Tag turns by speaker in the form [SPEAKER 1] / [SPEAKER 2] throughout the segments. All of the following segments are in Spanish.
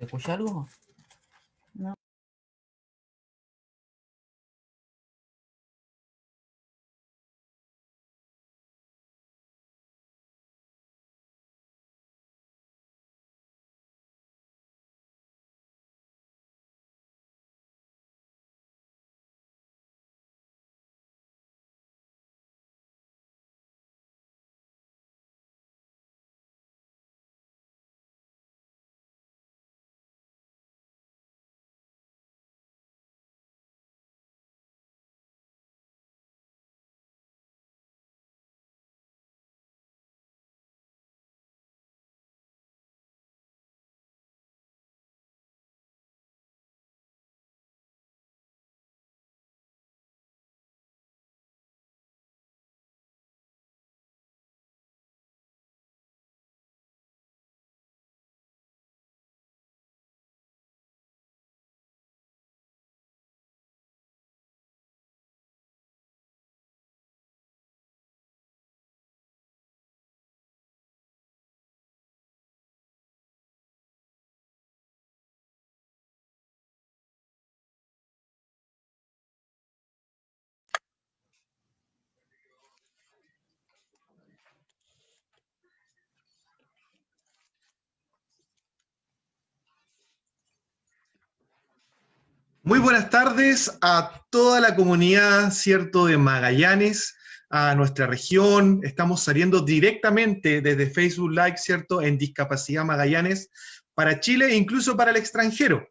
[SPEAKER 1] ¿Se escucha algo? No.
[SPEAKER 2] Muy buenas tardes a toda la comunidad, ¿cierto?, de Magallanes, a nuestra región. Estamos saliendo directamente desde Facebook Live, ¿cierto?, en Discapacidad Magallanes, para Chile e incluso para el extranjero.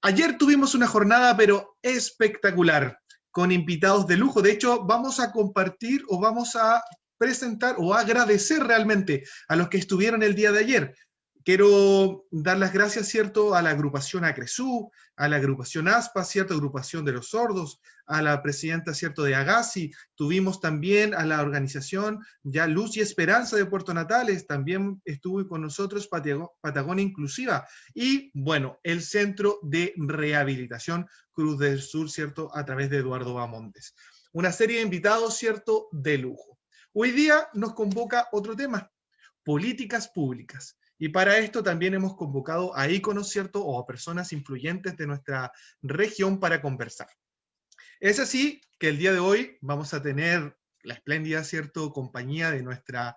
[SPEAKER 2] Ayer tuvimos una jornada, pero espectacular, con invitados de lujo. De hecho, vamos a compartir o vamos a presentar o agradecer realmente a los que estuvieron el día de ayer. Quiero dar las gracias, ¿cierto?, a la agrupación Acresú, a la agrupación ASPA, ¿cierto?, agrupación de los sordos, a la presidenta, ¿cierto?, de Agasi. Tuvimos también a la organización ya Luz y Esperanza de Puerto Natales, también estuvo con nosotros Patagonia Inclusiva, y bueno, el Centro de Rehabilitación Cruz del Sur, ¿cierto?, a través de Eduardo Bamontes. Una serie de invitados, ¿cierto?, de lujo. Hoy día nos convoca otro tema, políticas públicas. Y para esto también hemos convocado a íconos, ¿cierto?, o a personas influyentes de nuestra región para conversar. Es así que el día de hoy vamos a tener la espléndida, ¿cierto?, compañía de nuestra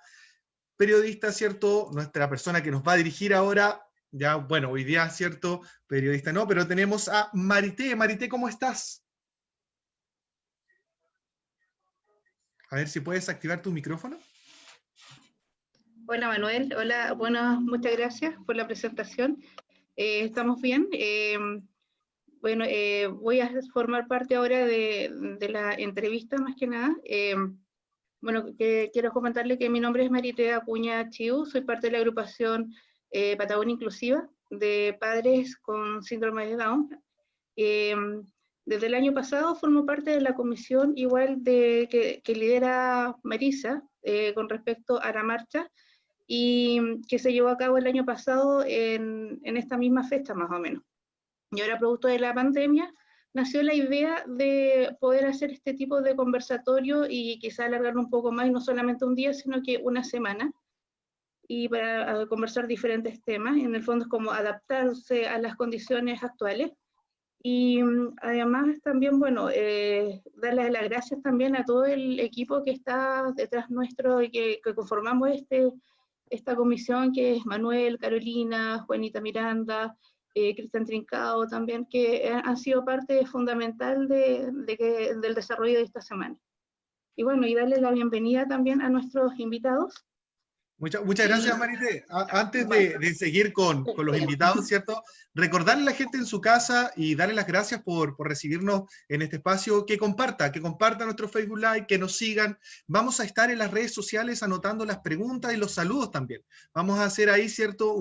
[SPEAKER 2] periodista, ¿cierto?, nuestra persona que nos va a dirigir ahora. Ya, bueno, hoy día, ¿cierto?, periodista no, pero tenemos a Marité. Marité, ¿cómo estás? A ver si puedes activar tu micrófono.
[SPEAKER 3] Hola Manuel, hola, bueno, muchas gracias por la presentación. ¿Estamos bien? Bueno, voy a formar parte ahora de la entrevista más que nada. Bueno, quiero comentarle que mi nombre es Marité Acuña Chiu, soy parte de la agrupación Patagonia Inclusiva de padres con síndrome de Down. Desde el año pasado formo parte de la comisión igual que lidera Marisa con respecto a la marcha, y que se llevó a cabo el año pasado en esta misma fecha más o menos. Y ahora, producto de la pandemia, nació la idea de poder hacer este tipo de conversatorio y quizá alargarlo un poco más, y no solamente un día, sino que una semana, y para conversar diferentes temas. En el fondo es como adaptarse a las condiciones actuales. Y además también, bueno, darles las gracias también a todo el equipo que está detrás nuestro y que conformamos esta comisión, que es Manuel, Carolina, Juanita Miranda, Cristian Trincao también, que han sido parte fundamental del desarrollo de esta semana. Y bueno, y darle la bienvenida también a nuestros invitados.
[SPEAKER 2] Muchas gracias, Marité. Antes de seguir con los invitados, ¿cierto? Recordarle a la gente en su casa y darle las gracias por recibirnos en este espacio, que comparta nuestro Facebook Live, que nos sigan. Vamos a estar en las redes sociales anotando las preguntas y los saludos también. Vamos a hacer ahí, ¿cierto?,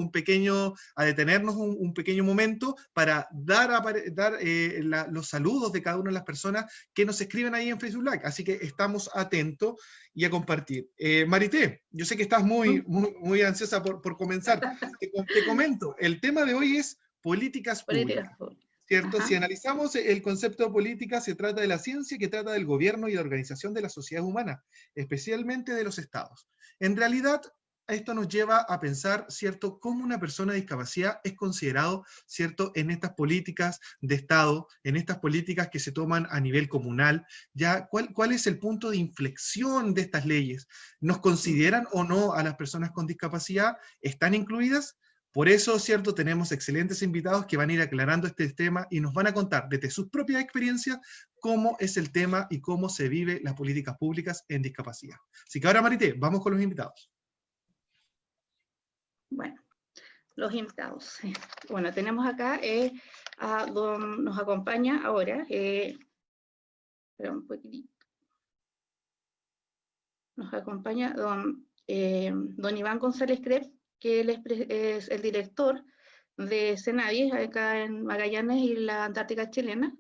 [SPEAKER 2] a detenernos un pequeño momento para dar los saludos de cada una de las personas que nos escriben ahí en Facebook Live. Así que estamos atentos y a compartir. Marité, yo sé que estás muy ansiosa por comenzar. Te comento, el tema de hoy es políticas públicas, ¿cierto?
[SPEAKER 3] Ajá.
[SPEAKER 2] Si analizamos el concepto de política, se trata de la ciencia que trata del gobierno y la organización de la sociedad humana, especialmente de los estados. En realidad, esto nos lleva a pensar, ¿cierto?, cómo una persona de discapacidad es considerado, ¿cierto?, en estas políticas de Estado, en estas políticas que se toman a nivel comunal. Ya, ¿cuál es el punto de inflexión de estas leyes? ¿Nos consideran o no a las personas con discapacidad? ¿Están incluidas? Por eso, ¿cierto?, tenemos excelentes invitados que van a ir aclarando este tema y nos van a contar desde sus propias experiencias cómo es el tema y cómo se vive las políticas públicas en discapacidad. Así que ahora, Marité, vamos con los invitados.
[SPEAKER 3] Bueno, los invitados. Bueno, tenemos acá nos acompaña ahora, espera un poquitito. Nos acompaña don Iván González Krebs, que él es el director de CENAVI, acá en Magallanes y la Antártica chilena,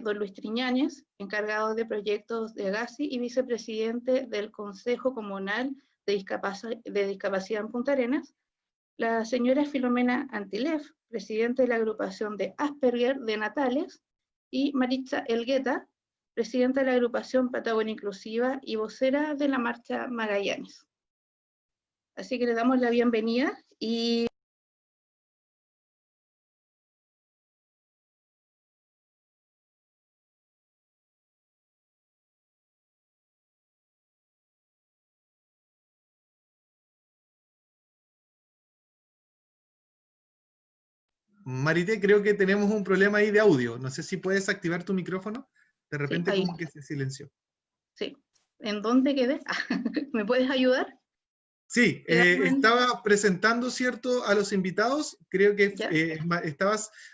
[SPEAKER 3] don Luis Triñáñez, encargado de proyectos de GACI y vicepresidente del Consejo Comunal de Discapacidad en Punta Arenas, la señora Filomena Antilef, presidente de la agrupación de Asperger de Natales, y Maritza Elgueta, presidenta de la agrupación Patagonia Inclusiva y vocera de la Marcha Magallanes. Así que le damos la bienvenida y
[SPEAKER 2] Marité, creo que tenemos un problema ahí de audio. No sé si puedes activar tu micrófono. De repente
[SPEAKER 3] sí,
[SPEAKER 2] como que se silenció.
[SPEAKER 3] sí. ¿En dónde quedé? ¿Me puedes ayudar?
[SPEAKER 2] Sí, estaba presentando, ¿cierto?, a los invitados. Creo que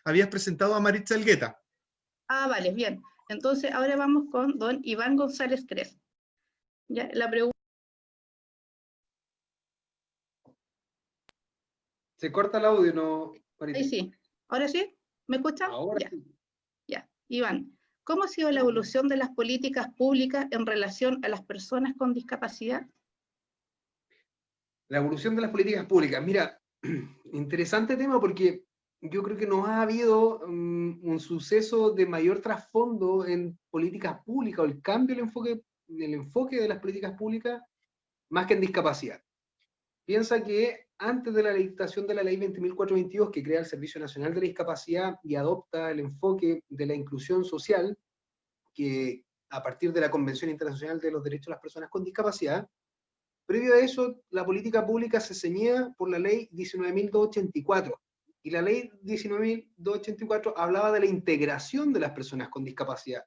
[SPEAKER 2] habías presentado a Maritza Elgueta.
[SPEAKER 3] Ah, vale, bien. Entonces ahora vamos con don Iván González Krebs. Ya, la pregunta.
[SPEAKER 4] Se corta el audio, ¿no, Marita?
[SPEAKER 3] Ahí sí. ¿Ahora sí? ¿Me escuchan?
[SPEAKER 4] Ahora
[SPEAKER 3] Ya.
[SPEAKER 4] sí.
[SPEAKER 3] Ya. Iván, ¿cómo ha sido la evolución de las políticas públicas en relación a las personas con discapacidad?
[SPEAKER 4] La evolución de las políticas públicas. Mira, interesante tema porque yo creo que no ha habido un suceso de mayor trasfondo en políticas públicas, o el cambio del enfoque de las políticas públicas, más que en discapacidad. Piensa que antes de la dictación de la ley 20.422, que crea el Servicio Nacional de la Discapacidad y adopta el enfoque de la inclusión social, que a partir de la Convención Internacional de los Derechos de las Personas con Discapacidad, previo a eso, la política pública se ceñía por la ley 19.284, y la ley 19.284 hablaba de la integración de las personas con discapacidad.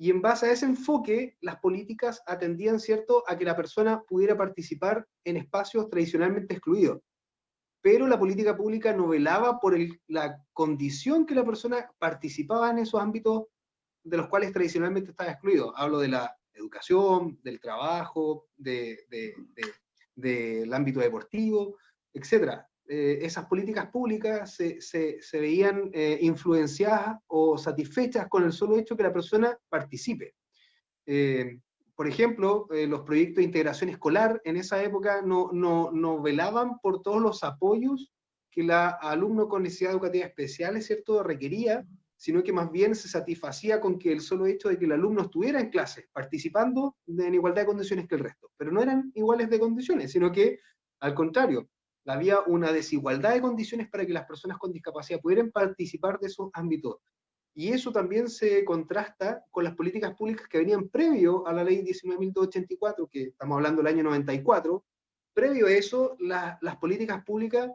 [SPEAKER 4] Y en base a ese enfoque, las políticas atendían, ¿cierto?, a que la persona pudiera participar en espacios tradicionalmente excluidos. Pero la política pública no velaba por la condición que la persona participaba en esos ámbitos de los cuales tradicionalmente estaba excluido. Hablo de la educación, del trabajo, del ámbito deportivo, etc. Esas políticas públicas se veían influenciadas o satisfechas con el solo hecho que la persona participe. Por ejemplo, los proyectos de integración escolar en esa época no velaban por todos los apoyos que la alumno con necesidades educativas especiales, ¿cierto?, requería, sino que más bien se satisfacía con que el solo hecho de que el alumno estuviera en clases, participando en igualdad de condiciones que el resto. Pero no eran iguales de condiciones, sino que, al contrario, había una desigualdad de condiciones para que las personas con discapacidad pudieran participar de esos ámbitos. Y eso también se contrasta con las políticas públicas que venían previo a la ley 19.284, que estamos hablando del año 94. Previo a eso, las políticas públicas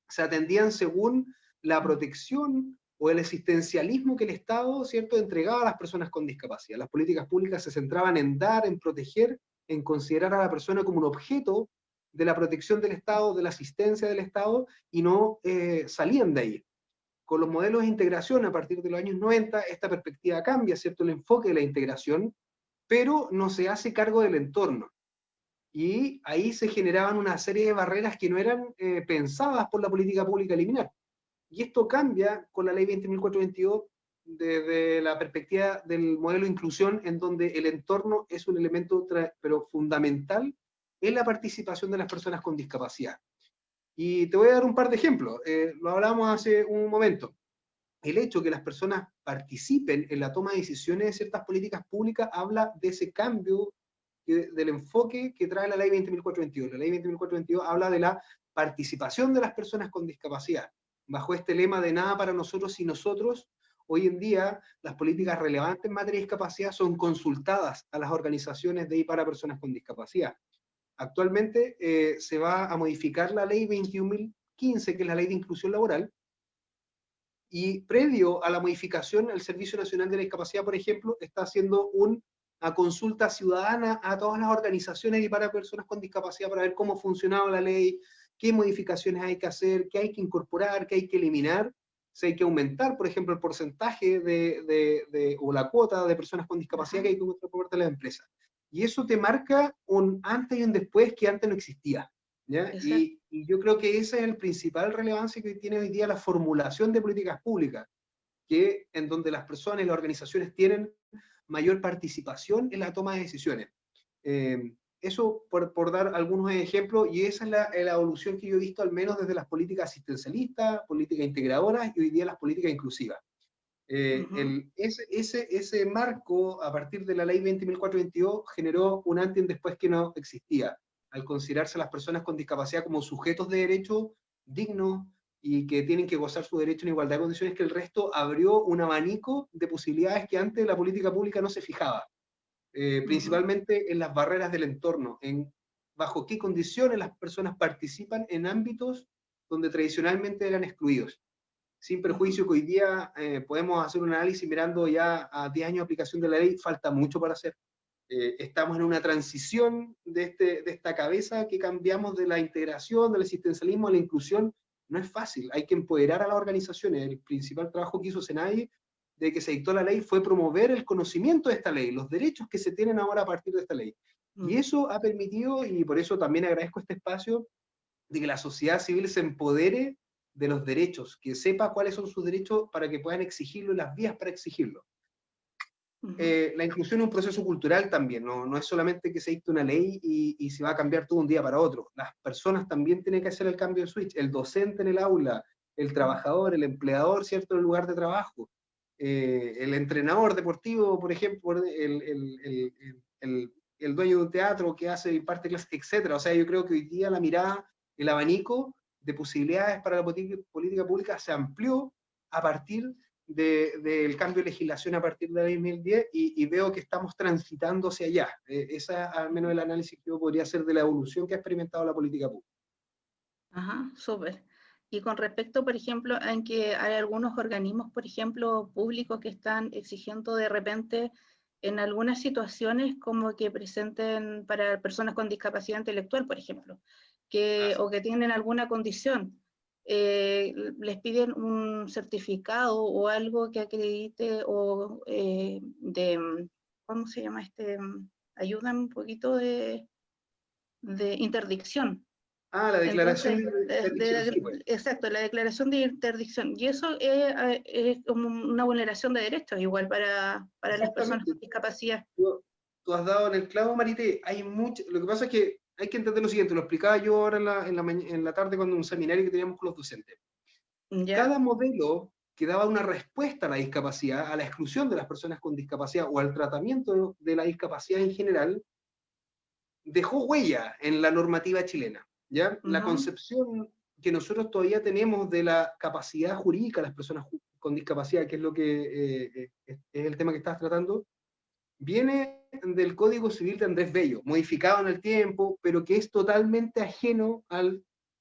[SPEAKER 4] se atendían según la protección o el asistencialismo que el Estado, ¿cierto?, entregaba a las personas con discapacidad. Las políticas públicas se centraban en dar, en proteger, en considerar a la persona como un objeto de la protección del Estado, de la asistencia del Estado, y no salían de ahí. Con los modelos de integración a partir de los años 90, esta perspectiva cambia, ¿cierto?, el enfoque de la integración, pero no se hace cargo del entorno. Y ahí se generaban una serie de barreras que no eran pensadas por la política pública eliminar. Y esto cambia con la ley 20.422 desde la perspectiva del modelo de inclusión, en donde el entorno es un elemento pero fundamental en la participación de las personas con discapacidad. Y te voy a dar un par de ejemplos. Lo hablábamos hace un momento. El hecho de que las personas participen en la toma de decisiones de ciertas políticas públicas habla de ese cambio del enfoque que trae la ley 20.422. La ley 20.422 habla de la participación de las personas con discapacidad. Bajo este lema de nada para nosotros y nosotros, hoy en día las políticas relevantes en materia de discapacidad son consultadas a las organizaciones de y para personas con discapacidad. Actualmente se va a modificar la ley 21.015, que es la ley de inclusión laboral, y previo a la modificación, el Servicio Nacional de la Discapacidad, por ejemplo, está haciendo una consulta ciudadana a todas las organizaciones y para personas con discapacidad para ver cómo funcionaba la ley, qué modificaciones hay que hacer, qué hay que incorporar, qué hay que eliminar, si hay que aumentar, por ejemplo, el porcentaje o la cuota de personas con discapacidad que hay que aumentar por parte de las empresas. Y eso te marca un antes y un después que antes no existía. ¿Ya? Y yo creo que esa es el principal relevancia que tiene hoy día la formulación de políticas públicas, que en donde las personas y las organizaciones tienen mayor participación en la toma de decisiones. Eso por dar algunos ejemplos, y esa es la evolución que yo he visto al menos desde las políticas asistencialistas, políticas integradoras y hoy día las políticas inclusivas. Ese marco, a partir de la ley 20.422, generó un antes y un después que no existía, al considerarse a las personas con discapacidad como sujetos de derecho dignos y que tienen que gozar su derecho en igualdad de condiciones que el resto, abrió un abanico de posibilidades que antes la política pública no se fijaba, principalmente en las barreras del entorno, en bajo qué condiciones las personas participan en ámbitos donde tradicionalmente eran excluidos. Sin perjuicio que hoy día podemos hacer un análisis mirando ya a 10 años de aplicación de la ley, falta mucho para hacer. Estamos en una transición de esta cabeza que cambiamos de la integración, del asistencialismo a la inclusión. No es fácil, hay que empoderar a las organizaciones. El principal trabajo que hizo SENADI de que se dictó la ley fue promover el conocimiento de esta ley, los derechos que se tienen ahora a partir de esta ley. Y eso ha permitido, y por eso también agradezco este espacio, de que la sociedad civil se empodere de los derechos, que sepa cuáles son sus derechos para que puedan exigirlo y las vías para exigirlo. La inclusión es un proceso cultural también, no es solamente que se dicte una ley y se va a cambiar todo un día para otro. Las personas también tienen que hacer el cambio de switch, el docente en el aula, el trabajador, el empleador, ¿cierto?, en el lugar de trabajo, el entrenador deportivo, por ejemplo, el dueño de un teatro que hace parte de clases, etc. O sea, yo creo que hoy día la mirada, el abanico de posibilidades para la política pública se amplió a partir del cambio de legislación a partir de la ley 2010 y veo que estamos transitando hacia allá. Esa es al menos el análisis que yo podría hacer de la evolución que ha experimentado la política pública.
[SPEAKER 1] Ajá, súper. Y con respecto, por ejemplo, en que hay algunos organismos, por ejemplo, públicos que están exigiendo de repente en algunas situaciones como que presenten para personas con discapacidad intelectual, por ejemplo, o que tienen alguna condición, les piden un certificado o algo que acredite o ¿cómo se llama ayudan un poquito de interdicción.
[SPEAKER 4] La declaración
[SPEAKER 1] Entonces,
[SPEAKER 4] de interdicción.
[SPEAKER 1] exacto, la declaración de interdicción. Y eso es como una vulneración de derechos, igual para las personas con discapacidad.
[SPEAKER 4] Tú has dado en el clavo, Marité. Lo que pasa es que hay que entender lo siguiente, lo explicaba yo ahora en la tarde cuando un seminario que teníamos con los docentes.
[SPEAKER 1] ¿Ya?
[SPEAKER 4] Cada modelo que daba una respuesta a la discapacidad, a la exclusión de las personas con discapacidad o al tratamiento de la discapacidad en general, dejó huella en la normativa chilena. ¿Ya? La concepción que nosotros todavía tenemos de la capacidad jurídica de las personas con discapacidad, que es lo que es el tema que estás tratando, viene del Código Civil de Andrés Bello, modificado en el tiempo, pero que es totalmente ajeno a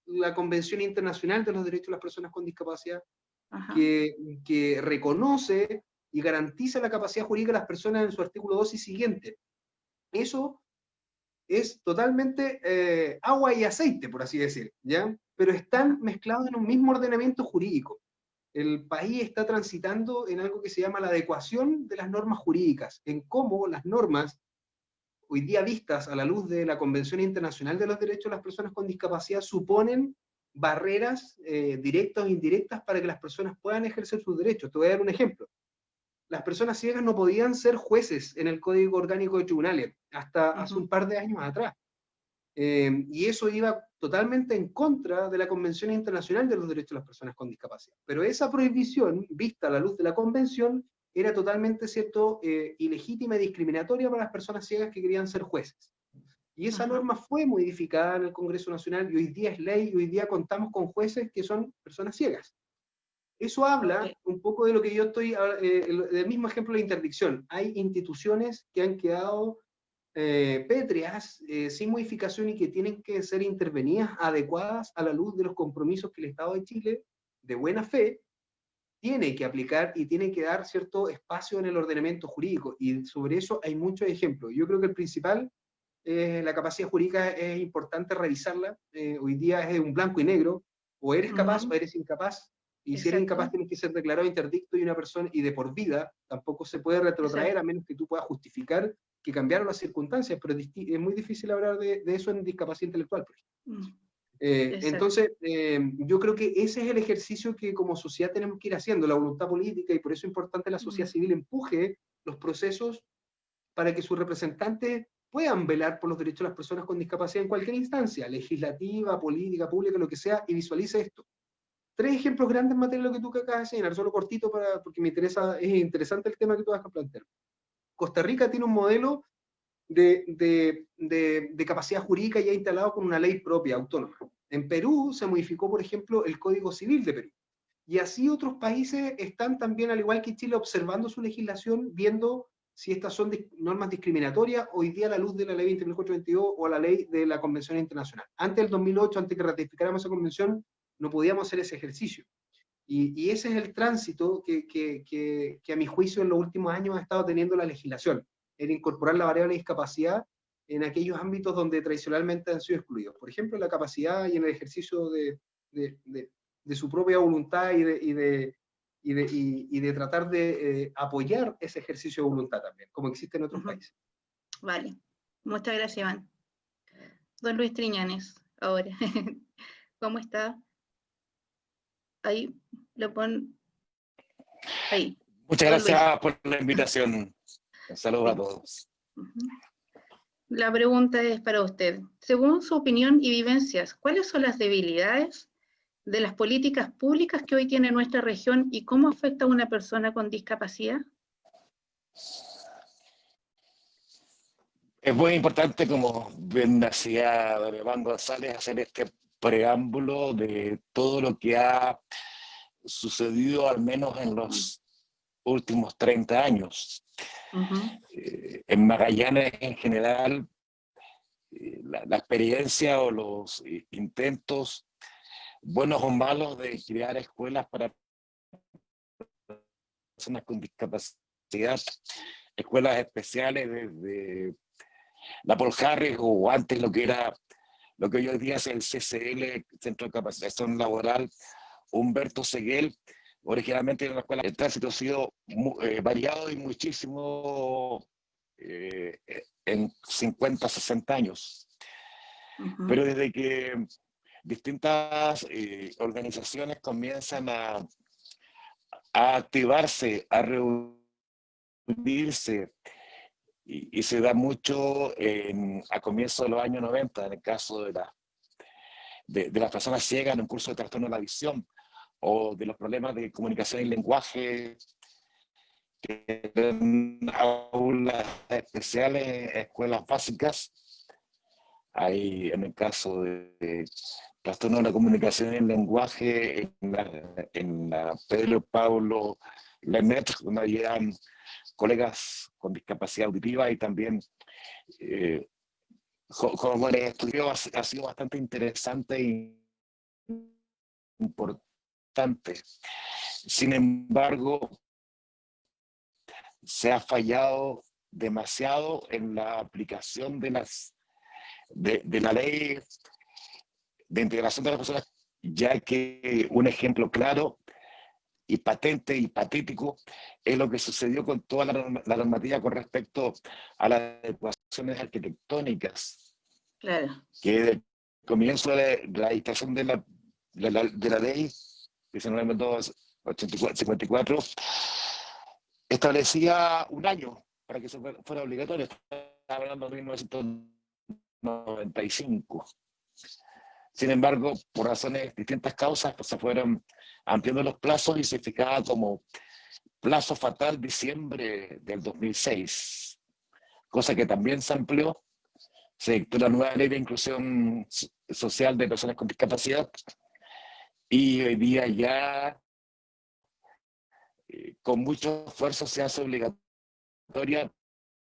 [SPEAKER 4] la Convención Internacional de los Derechos de las Personas con Discapacidad, que reconoce y garantiza la capacidad jurídica de las personas en su artículo 2 y siguiente. Eso es totalmente agua y aceite, por así decir, ¿ya? Pero están mezclados en un mismo ordenamiento jurídico. El país está transitando en algo que se llama la adecuación de las normas jurídicas, en cómo las normas, hoy día vistas a la luz de la Convención Internacional de los Derechos de las Personas con Discapacidad, suponen barreras directas o indirectas para que las personas puedan ejercer sus derechos. Te voy a dar un ejemplo. Las personas ciegas no podían ser jueces en el Código Orgánico de Tribunales hasta hace un par de años atrás. Y eso iba totalmente en contra de la Convención Internacional de los Derechos de las Personas con Discapacidad. Pero esa prohibición, vista a la luz de la Convención, era totalmente, ¿cierto?, ilegítima y discriminatoria para las personas ciegas que querían ser jueces. Y esa norma fue modificada en el Congreso Nacional y hoy día es ley y hoy día contamos con jueces que son personas ciegas. Eso habla un poco de lo que yo estoy, del mismo ejemplo de la interdicción. Hay instituciones que han quedado pétreas, sin modificación y que tienen que ser intervenidas, adecuadas a la luz de los compromisos que el Estado de Chile, de buena fe, tiene que aplicar y tiene que dar cierto espacio en el ordenamiento jurídico. Y sobre eso hay muchos ejemplos. Yo creo que el principal, la capacidad jurídica es importante revisarla. Hoy día es un blanco y negro. O eres capaz o eres incapaz. Y si eres incapaz tienes que ser declarado interdicto y una persona, y de por vida, tampoco se puede retrotraer a menos que tú puedas justificar que cambiaron las circunstancias, pero es muy difícil hablar de eso en discapacidad intelectual, por ejemplo. Entonces, yo creo que ese es el ejercicio que como sociedad tenemos que ir haciendo, la voluntad política, y por eso es importante que la sociedad civil empuje los procesos para que sus representantes puedan velar por los derechos de las personas con discapacidad en cualquier instancia, legislativa, política, pública, lo que sea, y visualice esto. 3 ejemplos grandes en materia de lo que tú acabas de señalar, solo cortito porque me interesa, es interesante el tema que tú vas a plantear. Costa Rica tiene un modelo de capacidad jurídica ya instalado con una ley propia, autónoma. En Perú se modificó, por ejemplo, el Código Civil de Perú. Y así otros países están también, al igual que Chile, observando su legislación, viendo si estas son normas discriminatorias, hoy día a la luz de la ley 20.422 o a la ley de la Convención Internacional. Antes del 2008, antes que ratificáramos esa convención, no podíamos hacer ese ejercicio. Y ese es el tránsito que a mi juicio en los últimos años ha estado teniendo la legislación, en incorporar la variable de discapacidad en aquellos ámbitos donde tradicionalmente han sido excluidos. Por ejemplo, la capacidad y en el ejercicio de su propia voluntad y de tratar de apoyar ese ejercicio de voluntad también, como existe en otros países.
[SPEAKER 1] Vale, muchas gracias, Iván. Don Luis Triñanes, ahora. ¿Cómo está? Ahí, lo pon... Ahí.
[SPEAKER 5] Muchas gracias por la invitación. Saludos a todos.
[SPEAKER 1] La pregunta es para usted. Según su opinión y vivencias, ¿cuáles son las debilidades de las políticas públicas que hoy tiene nuestra región y cómo afecta a una persona con discapacidad?
[SPEAKER 5] Es muy importante, como bien decía don Iván González, hacer este preámbulo de todo lo que ha sucedido al menos en los últimos 30 años. En Magallanes en general, la experiencia o los intentos, buenos o malos, de crear escuelas para personas con discapacidad, escuelas especiales desde la Paul Harris o antes lo que hoy día es el CCL, Centro de Capacitación Laboral, Humberto Seguel. Originalmente era una escuela. El tránsito ha sido variado y muchísimo en 50, 60 años. Pero desde que distintas organizaciones comienzan a activarse, a reunirse, y se da mucho a comienzos de los años 90, en el caso de las personas ciegas en un curso de trastorno de la visión, o de los problemas de comunicación y lenguaje, que en aulas especiales, escuelas básicas. Hay, en el caso de trastorno de la comunicación y el lenguaje, en la Pedro Pablo Lemet, donde habían colegas con discapacidad auditiva y también jóvenes estudios. Ha sido bastante interesante y importante. Sin embargo, se ha fallado demasiado en la aplicación de la ley de integración de las personas, ya que un ejemplo claro y patente y patético es lo que sucedió con toda la normativa con respecto a las adecuaciones arquitectónicas.
[SPEAKER 1] Claro.
[SPEAKER 5] Que desde el comienzo de la dictación de la ley 1954 establecía un año para que eso fuera obligatorio. Estaba hablando de 1995. Sin embargo, por razones, distintas causas, pues se fueron ampliando los plazos y se fijaba como plazo fatal diciembre del 2006, cosa que también se amplió. Se dictó la nueva ley de inclusión social de personas con discapacidad y hoy día ya con mucho esfuerzo se hace obligatoria,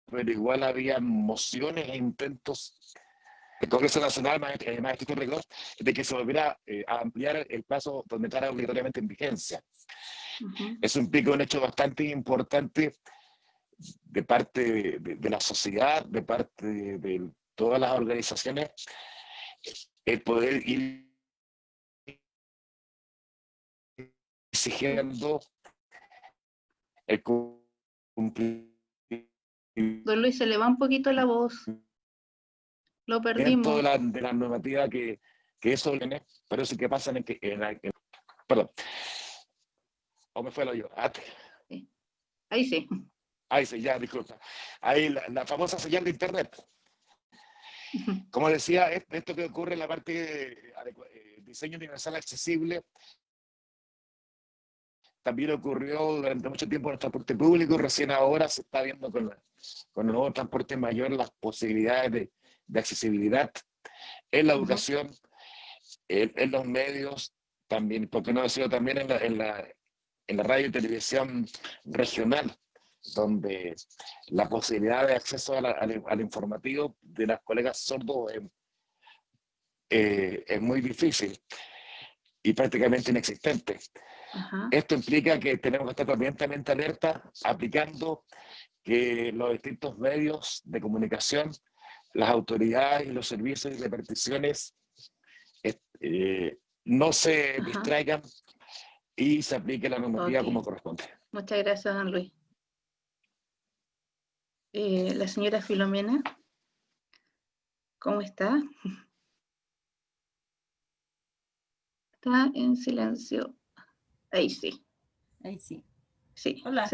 [SPEAKER 5] pero igual había mociones e intentos del Congreso Nacional, más estricto rigor, de que se volviera a ampliar el plazo donde entrara obligatoriamente en vigencia. Eso implica un hecho bastante importante de parte de la sociedad, de parte de todas las organizaciones, el poder ir exigiendo el cumplimiento
[SPEAKER 1] Don Luis, se le va un poquito la voz. Lo perdimos.
[SPEAKER 5] de la normativa que eso viene, pero sí que pasa perdón, o me fue el hoyo.
[SPEAKER 1] Sí. Ahí sí.
[SPEAKER 5] Ahí sí, ya, disculpa. Ahí la famosa señal de internet. Como decía, esto que ocurre en la parte de diseño universal accesible, también ocurrió durante mucho tiempo en el transporte público. Recién ahora se está viendo con el nuevo transporte mayor las posibilidades de accesibilidad en la educación, en los medios, también, porque no decirlo también en la radio y televisión regional, donde la posibilidad de acceso al informativo de las colegas sordos es muy difícil y prácticamente inexistente. Esto implica que tenemos que estar permanentemente alerta, aplicando que los distintos medios de comunicación, las autoridades y los servicios y reparticiones no se distraigan y se aplique la normativa como corresponde.
[SPEAKER 1] Muchas gracias, don Luis. La señora Filomena, ¿cómo está? Está en silencio. Ahí sí.
[SPEAKER 6] Ahí sí.
[SPEAKER 1] Sí.
[SPEAKER 6] Hola.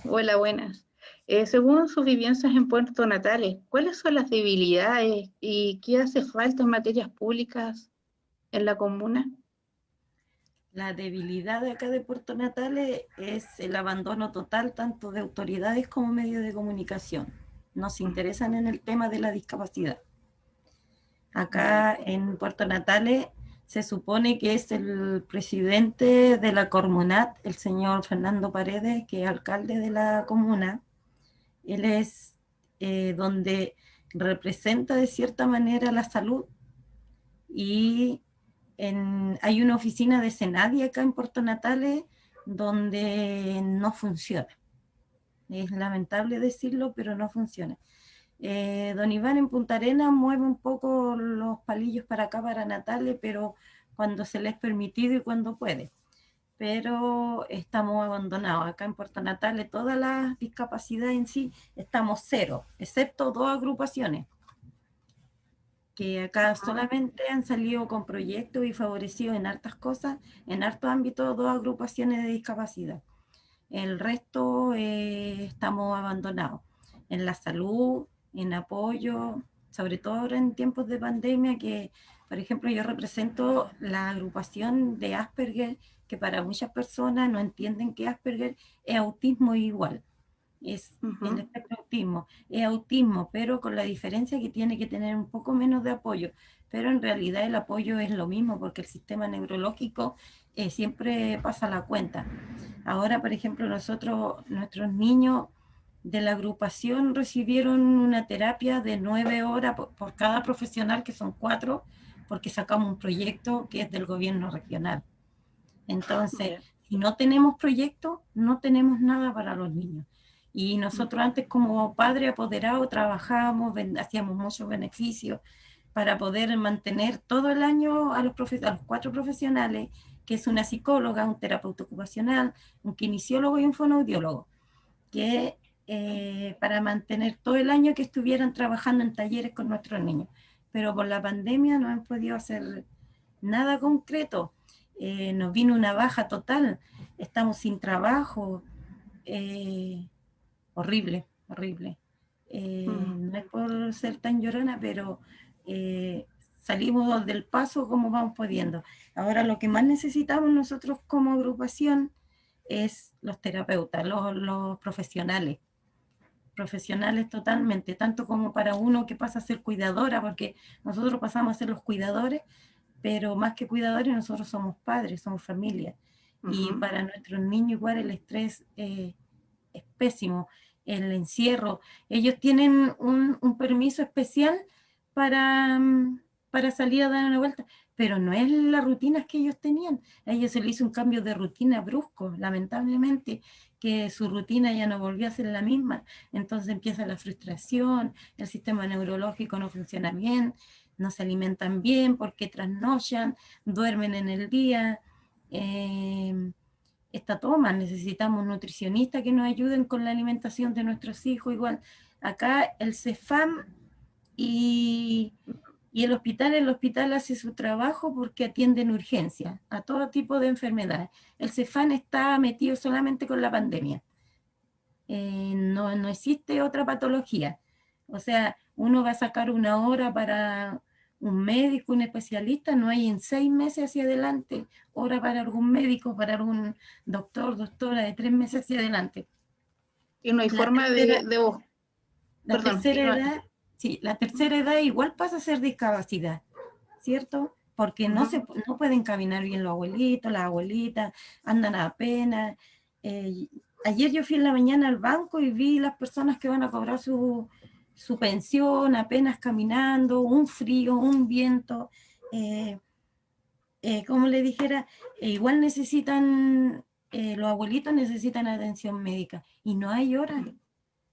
[SPEAKER 1] Hola, buenas. Según sus vivencias en Puerto Natales, ¿cuáles son las debilidades y qué hace falta en materias públicas en la comuna?
[SPEAKER 6] La debilidad de acá de Puerto Natales es el abandono total tanto de autoridades como medios de comunicación. No se interesan en el tema de la discapacidad. Acá en Puerto Natales se supone que es el presidente de la Cormonat, el señor Fernando Paredes, que es alcalde de la comuna. Él es donde representa de cierta manera la salud y hay una oficina de Senadi acá en Puerto Natales donde no funciona. Es lamentable decirlo, pero no funciona. Don Iván en Punta Arenas mueve un poco los palillos para acá, para Natales, pero cuando se les es permitido y cuando puede. Pero estamos abandonados. Acá en Puerto Natales todas las discapacidades en sí estamos cero, excepto 2 agrupaciones, que acá solamente han salido con proyectos y favorecidos en hartas cosas, en hartos ámbitos, 2 agrupaciones de discapacidad. El resto estamos abandonados. En la salud, en apoyo, sobre todo ahora en tiempos de pandemia, que por ejemplo yo represento la agrupación de Asperger, que para muchas personas no entienden que Asperger es autismo igual. Es el espectro autismo, es autismo, pero con la diferencia que tiene que tener un poco menos de apoyo, pero en realidad el apoyo es lo mismo, porque el sistema neurológico siempre pasa la cuenta. Ahora, por ejemplo, nuestros niños de la agrupación recibieron una terapia de 9 horas por cada profesional, que son 4, porque sacamos un proyecto que es del gobierno regional. Entonces, si no tenemos proyecto, no tenemos nada para los niños. Y nosotros antes como padre apoderado trabajábamos, hacíamos muchos beneficios para poder mantener todo el año a los 4 profesionales, que es una psicóloga, un terapeuta ocupacional, un kinesiólogo y un fonoaudiólogo, que para mantener todo el año que estuvieran trabajando en talleres con nuestros niños. Pero por la pandemia no han podido hacer nada concreto. Nos vino una baja total, estamos sin trabajo, horrible. No es por ser tan llorona, pero salimos del paso como vamos pudiendo. Ahora lo que más necesitamos nosotros como agrupación es los terapeutas, los profesionales. Profesionales totalmente, tanto como para uno que pasa a ser cuidadora, porque nosotros pasamos a ser los cuidadores, pero más que cuidadores nosotros somos padres, somos familia. Y para nuestros niños igual el estrés es pésimo, el encierro. Ellos tienen un permiso especial para salir a dar una vuelta, pero no es las rutinas que ellos tenían. A ellos se les hizo un cambio de rutina brusco, lamentablemente, que su rutina ya no volvió a ser la misma. Entonces empieza la frustración, el sistema neurológico no funciona bien, no se alimentan bien porque trasnochan, duermen en el día. Está todo mal, necesitamos nutricionistas que nos ayuden con la alimentación de nuestros hijos. Igual, acá el CEFAM y el hospital hace su trabajo porque atienden urgencia a todo tipo de enfermedades. El CEFAM está metido solamente con la pandemia. No existe otra patología. O sea, uno va a sacar una hora para un médico, un especialista, no hay en 6 meses hacia adelante hora para algún médico, para algún doctor, doctora, de 3 meses hacia adelante.
[SPEAKER 1] Y no hay forma de
[SPEAKER 6] la tercera edad, sí, la tercera edad igual pasa a ser discapacidad, ¿cierto? Porque no pueden caminar bien los abuelitos, las abuelitas, andan apenas. Ayer yo fui en la mañana al banco y vi las personas que van a cobrar su pensión apenas caminando, un frío, un viento, como le dijera, igual necesitan, los abuelitos necesitan atención médica y no hay horas.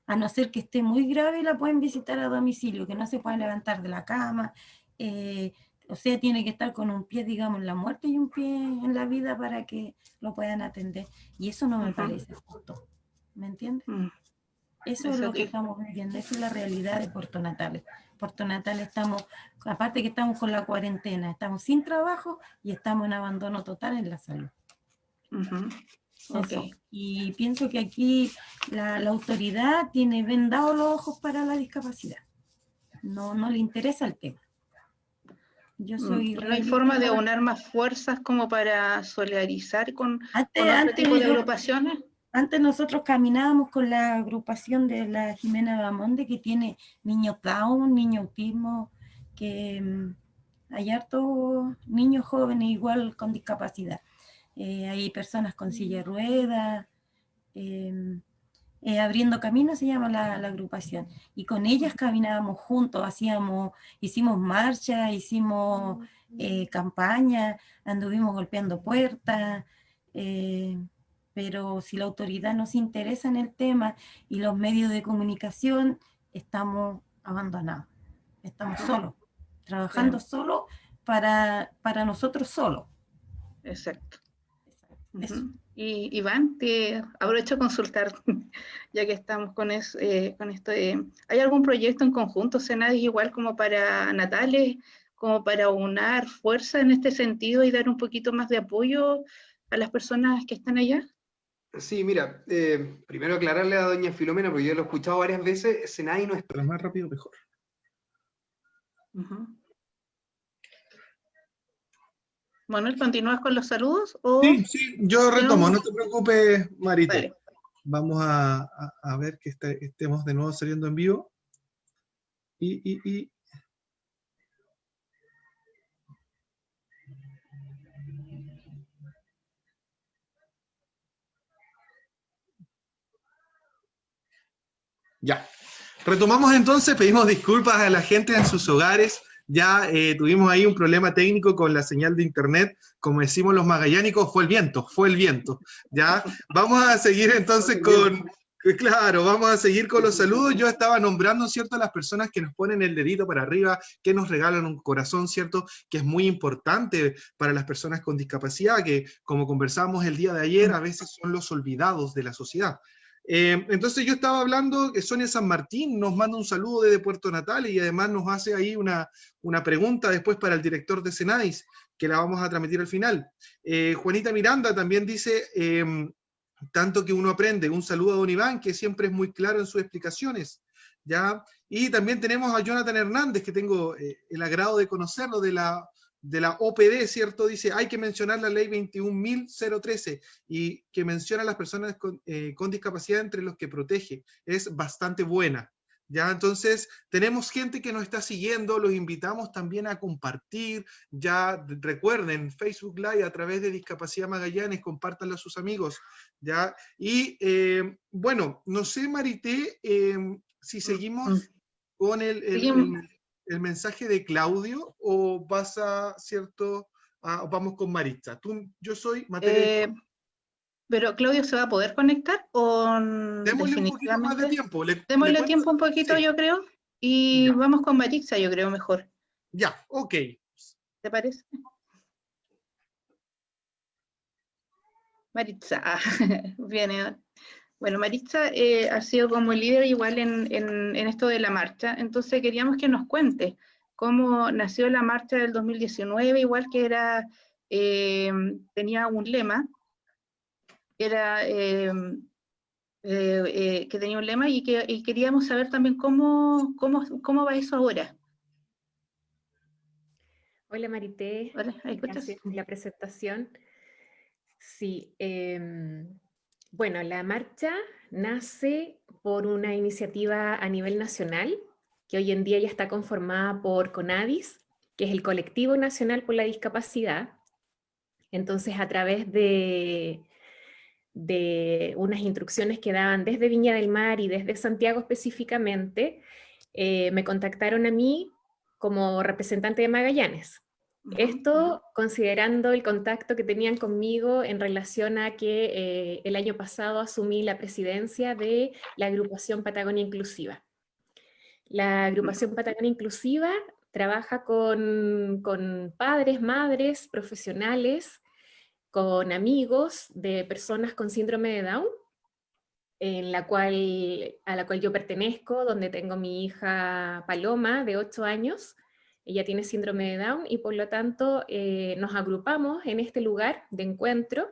[SPEAKER 6] A no ser que esté muy grave, la pueden visitar a domicilio, que no se pueden levantar de la cama, o sea, tiene que estar con un pie, digamos, en la muerte y un pie en la vida para que lo puedan atender. Y eso no me parece justo, ¿me entiendes? Eso es lo que estamos viviendo, esa es la realidad de Puerto Natales. Puerto Natales estamos, aparte que estamos con la cuarentena, estamos sin trabajo y estamos en abandono total en la salud. Okay. Y pienso que aquí la autoridad tiene vendados los ojos para la discapacidad. No le interesa el tema. Yo soy
[SPEAKER 1] ¿No hay forma de aunar más fuerzas como para solidarizar con otro tipo de agrupaciones?
[SPEAKER 6] Antes nosotros caminábamos con la agrupación de la Jimena Bamonde, que tiene niños Down, niños autismo, que hay hartos niños jóvenes igual con discapacidad. Hay personas con silla de ruedas, Abriendo Camino se llama la agrupación, y con ellas caminábamos juntos, hicimos marcha, hicimos campaña, anduvimos golpeando puertas, pero si la autoridad no se interesa en el tema y los medios de comunicación, estamos abandonados, estamos solos, trabajando solos para nosotros solos.
[SPEAKER 1] Exacto. Y Iván, te aprovecho a consultar, ya que estamos con esto. ¿Hay algún proyecto en conjunto, Senadis, igual como para Natales, como para unar fuerza en este sentido y dar un poquito más de apoyo a las personas que están allá?
[SPEAKER 4] Sí, mira, primero aclararle a doña Filomena, porque yo lo he escuchado varias veces, Senadis no está.
[SPEAKER 2] Lo más rápido, mejor.
[SPEAKER 1] Manuel, ¿continúas con los saludos? ¿O?
[SPEAKER 2] Sí, yo retomo, no te preocupes, Marito.
[SPEAKER 1] Vale.
[SPEAKER 2] Vamos a ver que estemos de nuevo saliendo en vivo. Ya. Retomamos entonces, pedimos disculpas a la gente en sus hogares. Ya tuvimos ahí un problema técnico con la señal de internet, como decimos los magallánicos, fue el viento, ya, vamos a seguir entonces vamos a seguir con los saludos. Yo estaba nombrando, ¿cierto?, a las personas que nos ponen el dedito para arriba, que nos regalan un corazón, ¿cierto?, que es muy importante para las personas con discapacidad, que como conversamos el día de ayer, a veces son los olvidados de la sociedad. Entonces yo estaba hablando que Sonia San Martín nos manda un saludo desde Puerto Natales y además nos hace ahí una pregunta después para el director de Senadis, que la vamos a transmitir al final. Juanita Miranda también dice, tanto que uno aprende, un saludo a don Iván, que siempre es muy claro en sus explicaciones, ¿ya? Y también tenemos a Jonathan Hernández, que tengo el agrado de conocerlo, de la de la OPD, ¿cierto? Dice, hay que mencionar la ley 21.013 y que menciona a las personas con discapacidad entre los que protege. Es bastante buena. ¿Ya? Entonces, tenemos gente que nos está siguiendo, los invitamos también a compartir, ya recuerden, Facebook Live a través de Discapacidad Magallanes, compártanlo a sus amigos, ¿ya? Y bueno, no sé, Marité, si seguimos con el mensaje de Claudio o vas a, ¿cierto? Vamos con Maritza. Yo soy materia de...
[SPEAKER 1] Pero Claudio, ¿se va a poder conectar o
[SPEAKER 2] Démosle un poquito más de
[SPEAKER 1] definitivamente?
[SPEAKER 2] tiempo.
[SPEAKER 1] Démosle
[SPEAKER 2] cuento?
[SPEAKER 1] tiempo un poquito,
[SPEAKER 2] Sí,
[SPEAKER 1] yo creo, y
[SPEAKER 2] ya,
[SPEAKER 1] vamos con Maritza, yo creo mejor.
[SPEAKER 2] ya, ok.
[SPEAKER 1] ¿Te parece? Maritza, viene. Bueno, Maritza ha sido como líder igual en esto de la marcha, entonces queríamos que nos cuente cómo nació la marcha del 2019, igual que era, tenía un lema, era que tenía un lema y queríamos saber también cómo va eso ahora.
[SPEAKER 7] Hola Marité,
[SPEAKER 1] Hola, ¿me escuchas?
[SPEAKER 7] gracias por la presentación. Sí, bueno, la marcha nace por una iniciativa a nivel nacional, que hoy en día ya está conformada por CONADIS, que es el Colectivo Nacional por la Discapacidad. Entonces, a través de unas instrucciones que daban desde Viña del Mar y desde Santiago específicamente, me contactaron a mí como representante de Magallanes. Esto considerando el contacto que tenían conmigo en relación a que el año pasado asumí la presidencia de la agrupación Patagonia Inclusiva. La agrupación Patagonia Inclusiva trabaja con padres, madres, profesionales, con amigos de personas con síndrome de Down, a la cual yo pertenezco, donde tengo mi hija Paloma, de 8 años. Ella tiene síndrome de Down y por lo tanto nos agrupamos en este lugar de encuentro.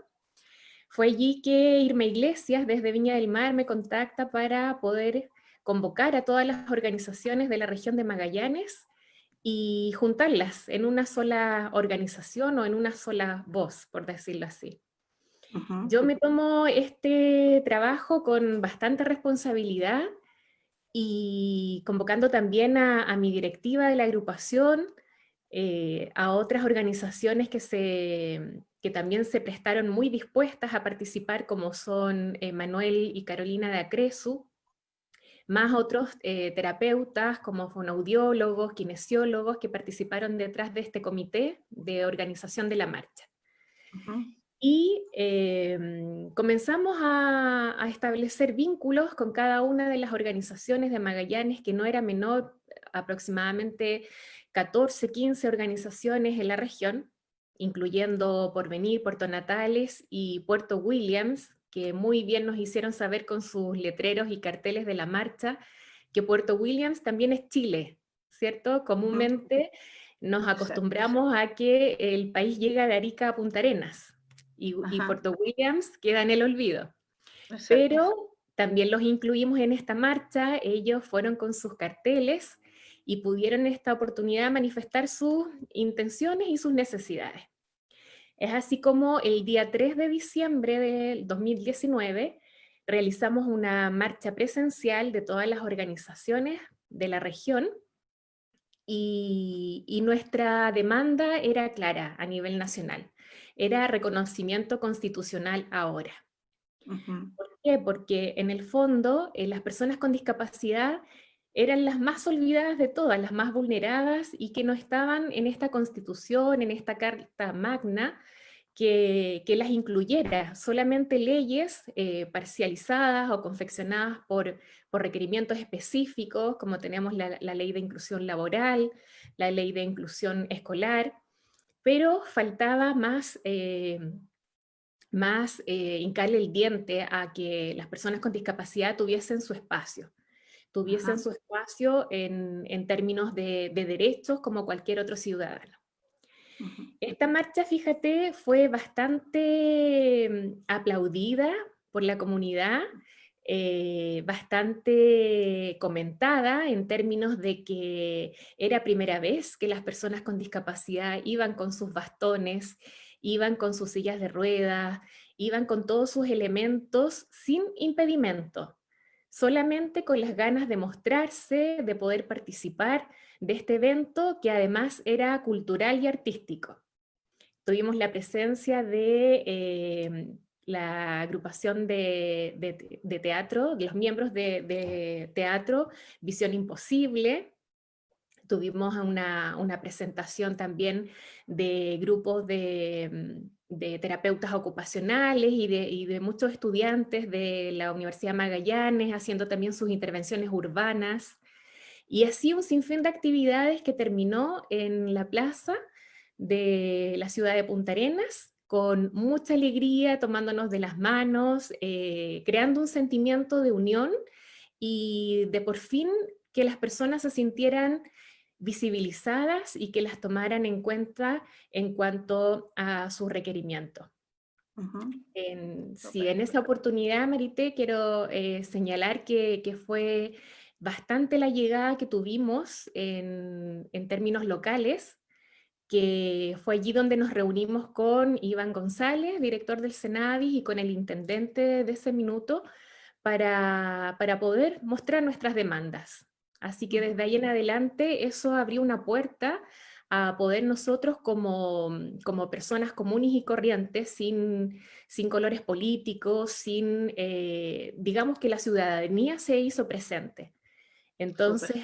[SPEAKER 7] Fue allí que Irma Iglesias, desde Viña del Mar, me contacta para poder convocar a todas las organizaciones de la región de Magallanes y juntarlas en una sola organización o en una sola voz, por decirlo así. Yo me tomo este trabajo con bastante responsabilidad y convocando también a mi directiva de la agrupación, a otras organizaciones que también se prestaron muy dispuestas a participar, como son Manuel y Carolina de Acresu, más otros terapeutas como fonoaudiólogos, kinesiólogos que participaron detrás de este comité de organización de la marcha. Y comenzamos a establecer vínculos con cada una de las organizaciones de Magallanes, que no era menor, aproximadamente 14, 15 organizaciones en la región, incluyendo Porvenir, Puerto Natales y Puerto Williams, que muy bien nos hicieron saber con sus letreros y carteles de la marcha, que Puerto Williams también es Chile, ¿cierto? Comúnmente nos acostumbramos a que el país llega de Arica a Punta Arenas, y Puerto Williams queda en el olvido. Exacto. Pero también los incluimos en esta marcha, ellos fueron con sus carteles y pudieron en esta oportunidad manifestar sus intenciones y sus necesidades. Es así como el día 3 de diciembre del 2019 realizamos una marcha presencial de todas las organizaciones de la región y nuestra demanda era clara a nivel nacional. Era reconocimiento constitucional ahora. ¿Por qué? Porque en el fondo las personas con discapacidad eran las más olvidadas de todas, las más vulneradas y que no estaban en esta constitución, en esta carta magna que las incluyera, solamente leyes parcializadas o confeccionadas por requerimientos específicos, como tenemos la ley de inclusión laboral, la ley de inclusión escolar, pero faltaba más hincarle el diente a que las personas con discapacidad tuviesen su espacio. Tuviesen su espacio en términos de derechos como cualquier otro ciudadano. Esta marcha, fíjate, fue bastante aplaudida por la comunidad. bastante comentada en términos de que era primera vez que las personas con discapacidad iban con sus bastones, iban con sus sillas de ruedas, iban con todos sus elementos sin impedimento, solamente con las ganas de mostrarse, de poder participar de este evento que además era cultural y artístico. Tuvimos la presencia de la agrupación de teatro, de los miembros de teatro Visión Imposible. Tuvimos una presentación también de grupos de terapeutas ocupacionales y de muchos estudiantes de la Universidad Magallanes haciendo también sus intervenciones urbanas. Y así un sinfín de actividades que terminó en la plaza de la ciudad de Punta Arenas, con mucha alegría, tomándonos de las manos, creando un sentimiento de unión y de por fin que las personas se sintieran visibilizadas y que las tomaran en cuenta en cuanto a su requerimiento. Sí, en esa oportunidad, Marité, quiero señalar que fue bastante la llegada que tuvimos en términos locales, que fue allí donde nos reunimos con Iván González, director del Senadis, y con el intendente de ese minuto, para poder mostrar nuestras demandas. Así que desde ahí en adelante eso abrió una puerta a poder nosotros como personas comunes y corrientes, sin colores políticos, digamos que la ciudadanía se hizo presente. Entonces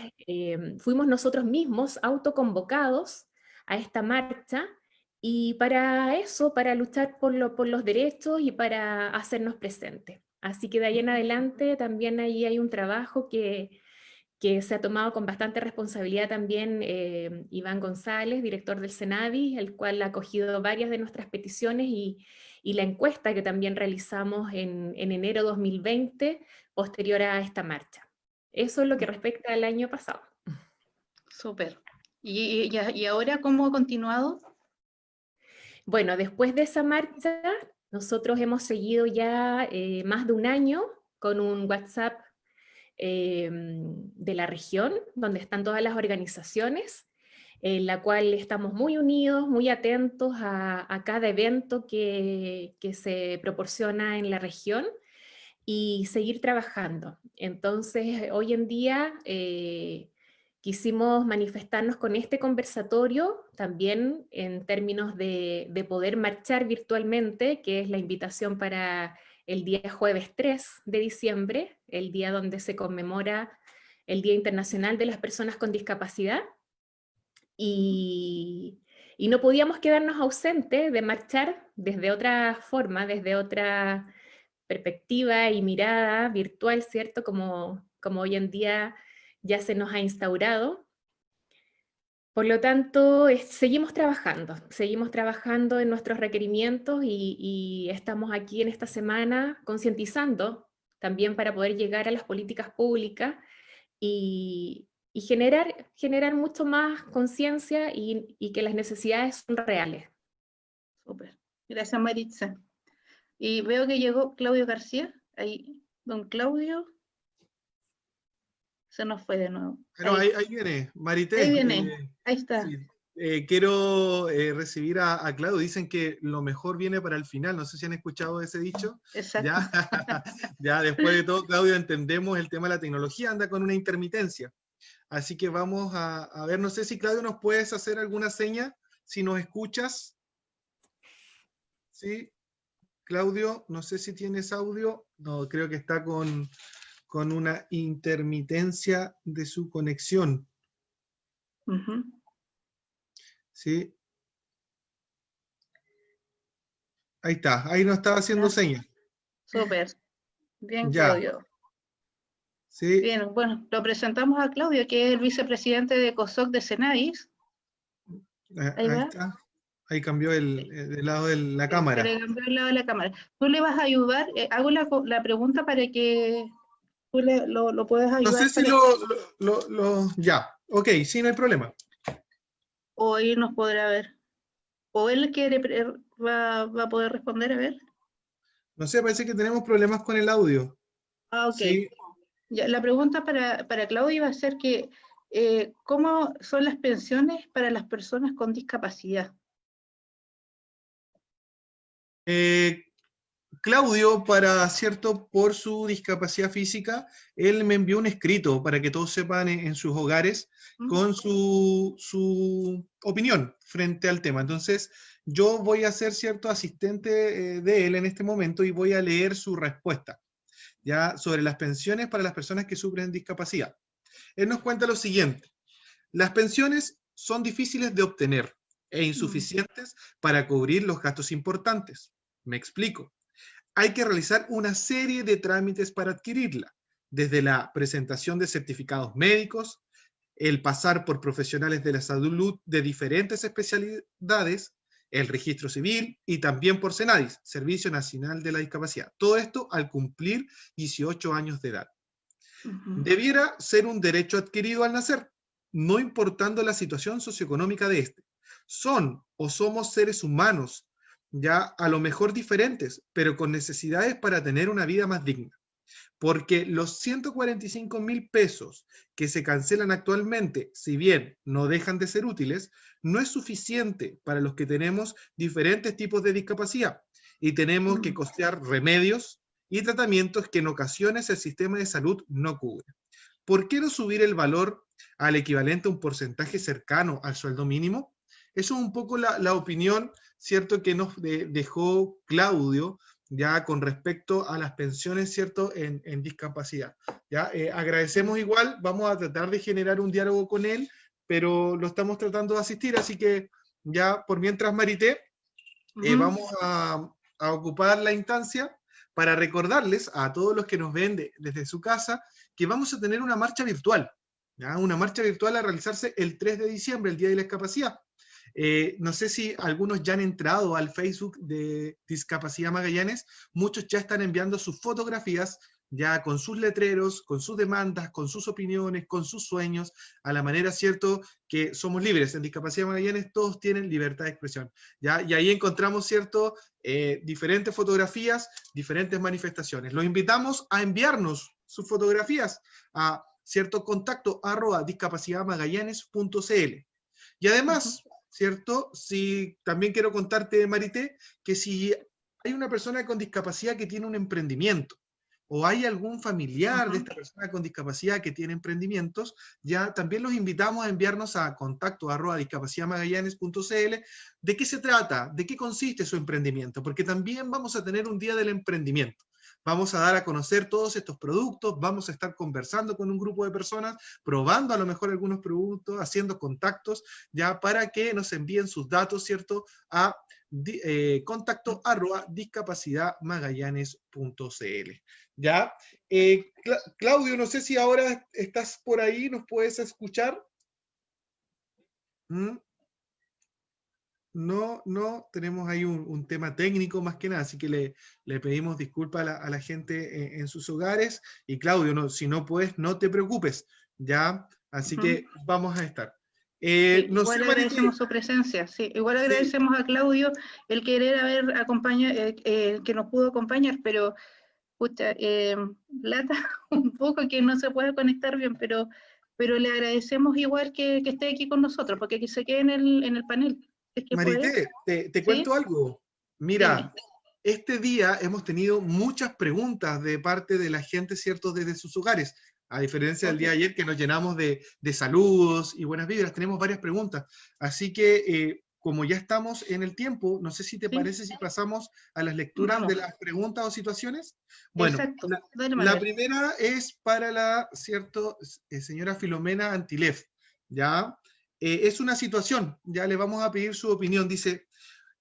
[SPEAKER 7] fuimos nosotros mismos autoconvocados a esta marcha, y para eso, para luchar por los derechos y para hacernos presentes. Así que de ahí en adelante también ahí hay un trabajo que se ha tomado con bastante responsabilidad también Iván González, director del Senadis, el cual ha acogido varias de nuestras peticiones y la encuesta que también realizamos en enero 2020, posterior a esta marcha. Eso es lo que respecta al año pasado.
[SPEAKER 1] Súper. ¿Y ahora cómo ha continuado?
[SPEAKER 7] Bueno, después de esa marcha, nosotros hemos seguido ya más de un año con un WhatsApp de la región, donde están todas las organizaciones, en la cual estamos muy unidos, muy atentos a cada evento que se proporciona en la región, y seguir trabajando. Entonces, hoy en día quisimos manifestarnos con este conversatorio, también en términos de poder marchar virtualmente, que es la invitación para el día jueves 3 de diciembre, el día donde se conmemora el Día Internacional de las Personas con Discapacidad, y no podíamos quedarnos ausentes de marchar desde otra forma, desde otra perspectiva y mirada virtual, ¿cierto? Como hoy en día ya se nos ha instaurado. Por lo tanto, seguimos trabajando en nuestros requerimientos, y estamos aquí en esta semana concientizando también para poder llegar a las políticas públicas y generar mucho más conciencia y que las necesidades son reales.
[SPEAKER 1] Súper. Gracias, Maritza. Y veo que llegó Claudio García. Ahí, don Claudio. Se nos fue de nuevo.
[SPEAKER 2] Pero ahí viene, Marité.
[SPEAKER 1] Ahí viene, ahí está.
[SPEAKER 2] Sí. Quiero recibir a Claudio. Dicen que lo mejor viene para el final. No sé si han escuchado ese dicho.
[SPEAKER 1] Exacto.
[SPEAKER 2] Ya después de todo, Claudio, entendemos el tema de la tecnología, anda con una intermitencia. Así que vamos a ver, no sé si Claudio nos puedes hacer alguna seña, si nos escuchas. ¿Sí? Claudio, no sé si tienes audio. No, creo que está con una intermitencia de su conexión. ¿Sí? Ahí está, ahí nos estaba haciendo señas.
[SPEAKER 1] Súper. Bien,
[SPEAKER 2] Ya.
[SPEAKER 1] Claudio.
[SPEAKER 2] ¿Sí?
[SPEAKER 1] Bien, bueno, lo presentamos a Claudio, que es el vicepresidente de COSOC de Senadis.
[SPEAKER 2] Ahí está. Ahí cambió el lado de la cámara.
[SPEAKER 1] Le cambió el lado de la cámara. Tú le vas a ayudar, hago la pregunta para que tú lo puedas ayudar.
[SPEAKER 2] No sé si ya, ok, sí, no hay problema.
[SPEAKER 1] O él nos podrá ver. O él va a poder responder, a ver.
[SPEAKER 2] No sé, parece que tenemos problemas con el audio.
[SPEAKER 1] Ah, ok.
[SPEAKER 2] Sí.
[SPEAKER 1] Ya, la pregunta para Claudia va a ser que, ¿cómo son las pensiones para las personas con discapacidad?
[SPEAKER 2] Claudio, cierto, por su discapacidad física, él me envió un escrito para que todos sepan en sus hogares con su opinión frente al tema. Entonces, yo voy a ser cierto asistente de él en este momento y voy a leer su respuesta, ya sobre las pensiones para las personas que sufren discapacidad. Él nos cuenta lo siguiente: las pensiones son difíciles de obtener e insuficientes para cubrir los gastos importantes. Me explico. Hay que realizar una serie de trámites para adquirirla, desde la presentación de certificados médicos, el pasar por profesionales de la salud de diferentes especialidades, el registro civil y también por Senadis, Servicio Nacional de la Discapacidad. Todo esto al cumplir 18 años de edad. Debiera ser un derecho adquirido al nacer, no importando la situación socioeconómica de este. Son o somos seres humanos, ya a lo mejor diferentes, pero con necesidades para tener una vida más digna. Porque los 145.000 pesos que se cancelan actualmente, si bien no dejan de ser útiles, no es suficiente para los que tenemos diferentes tipos de discapacidad y tenemos que costear remedios y tratamientos que en ocasiones el sistema de salud no cubre. ¿Por qué no subir el valor al equivalente a un porcentaje cercano al sueldo mínimo? Eso es un poco la opinión, ¿cierto?, que nos dejó Claudio, ya con respecto a las pensiones, ¿cierto?, en discapacidad. ¿Ya? Agradecemos igual, vamos a tratar de generar un diálogo con él, pero lo estamos tratando de asistir, así que ya por mientras, Marité, vamos a ocupar la instancia para recordarles a todos los que nos ven desde su casa que vamos a tener una marcha virtual, ¿ya? Una marcha virtual a realizarse el 3 de diciembre, el Día de la Discapacidad. No sé si algunos ya han entrado al Facebook de Discapacidad Magallanes, muchos ya están enviando sus fotografías, ya con sus letreros, con sus demandas, con sus opiniones, con sus sueños, a la manera, ¿cierto?, que somos libres. En Discapacidad Magallanes todos tienen libertad de expresión, ¿ya? Y ahí encontramos, ¿cierto?, diferentes fotografías, diferentes manifestaciones. Los invitamos a enviarnos sus fotografías a cierto contacto @discapacidadmagallanes.cl. Y además, ¿cierto? Si también quiero contarte, Marité, que si hay una persona con discapacidad que tiene un emprendimiento, o hay algún familiar de esta persona con discapacidad que tiene emprendimientos, ya también los invitamos a enviarnos a contacto @discapacidadmagallanes.cl de qué se trata, de qué consiste su emprendimiento, porque también vamos a tener un día del emprendimiento. Vamos a dar a conocer todos estos productos, vamos a estar conversando con un grupo de personas, probando a lo mejor algunos productos, haciendo contactos, ya para que nos envíen sus datos, ¿cierto?, a contacto @discapacidadmagallanes.cl. ¿Ya? Claudio, no sé si ahora estás por ahí, ¿nos puedes escuchar? No, tenemos ahí un tema técnico más que nada, así que le pedimos disculpas a la gente en sus hogares. Y Claudio, si no puedes, no te preocupes, ¿ya? Así que vamos a estar.
[SPEAKER 1] Sí, igual agradecemos su presencia, sí. Igual agradecemos a Claudio el querer haber acompañado, que nos pudo acompañar, pero pucha, lata un poco que no se pueda conectar bien, pero le agradecemos igual que esté aquí con nosotros, porque que se quede en el panel. Es que
[SPEAKER 2] Marité, te cuento algo. Mira, este día hemos tenido muchas preguntas de parte de la gente, ¿cierto?, desde sus hogares. A diferencia del día de ayer que nos llenamos de saludos y buenas vibras, tenemos varias preguntas. Así que, como ya estamos en el tiempo, no sé si te parece si pasamos a las lecturas de las preguntas o situaciones. Bueno, la primera es para la, ¿cierto?, señora Filomena Antilef, ¿ya? Es una situación, ya le vamos a pedir su opinión. Dice,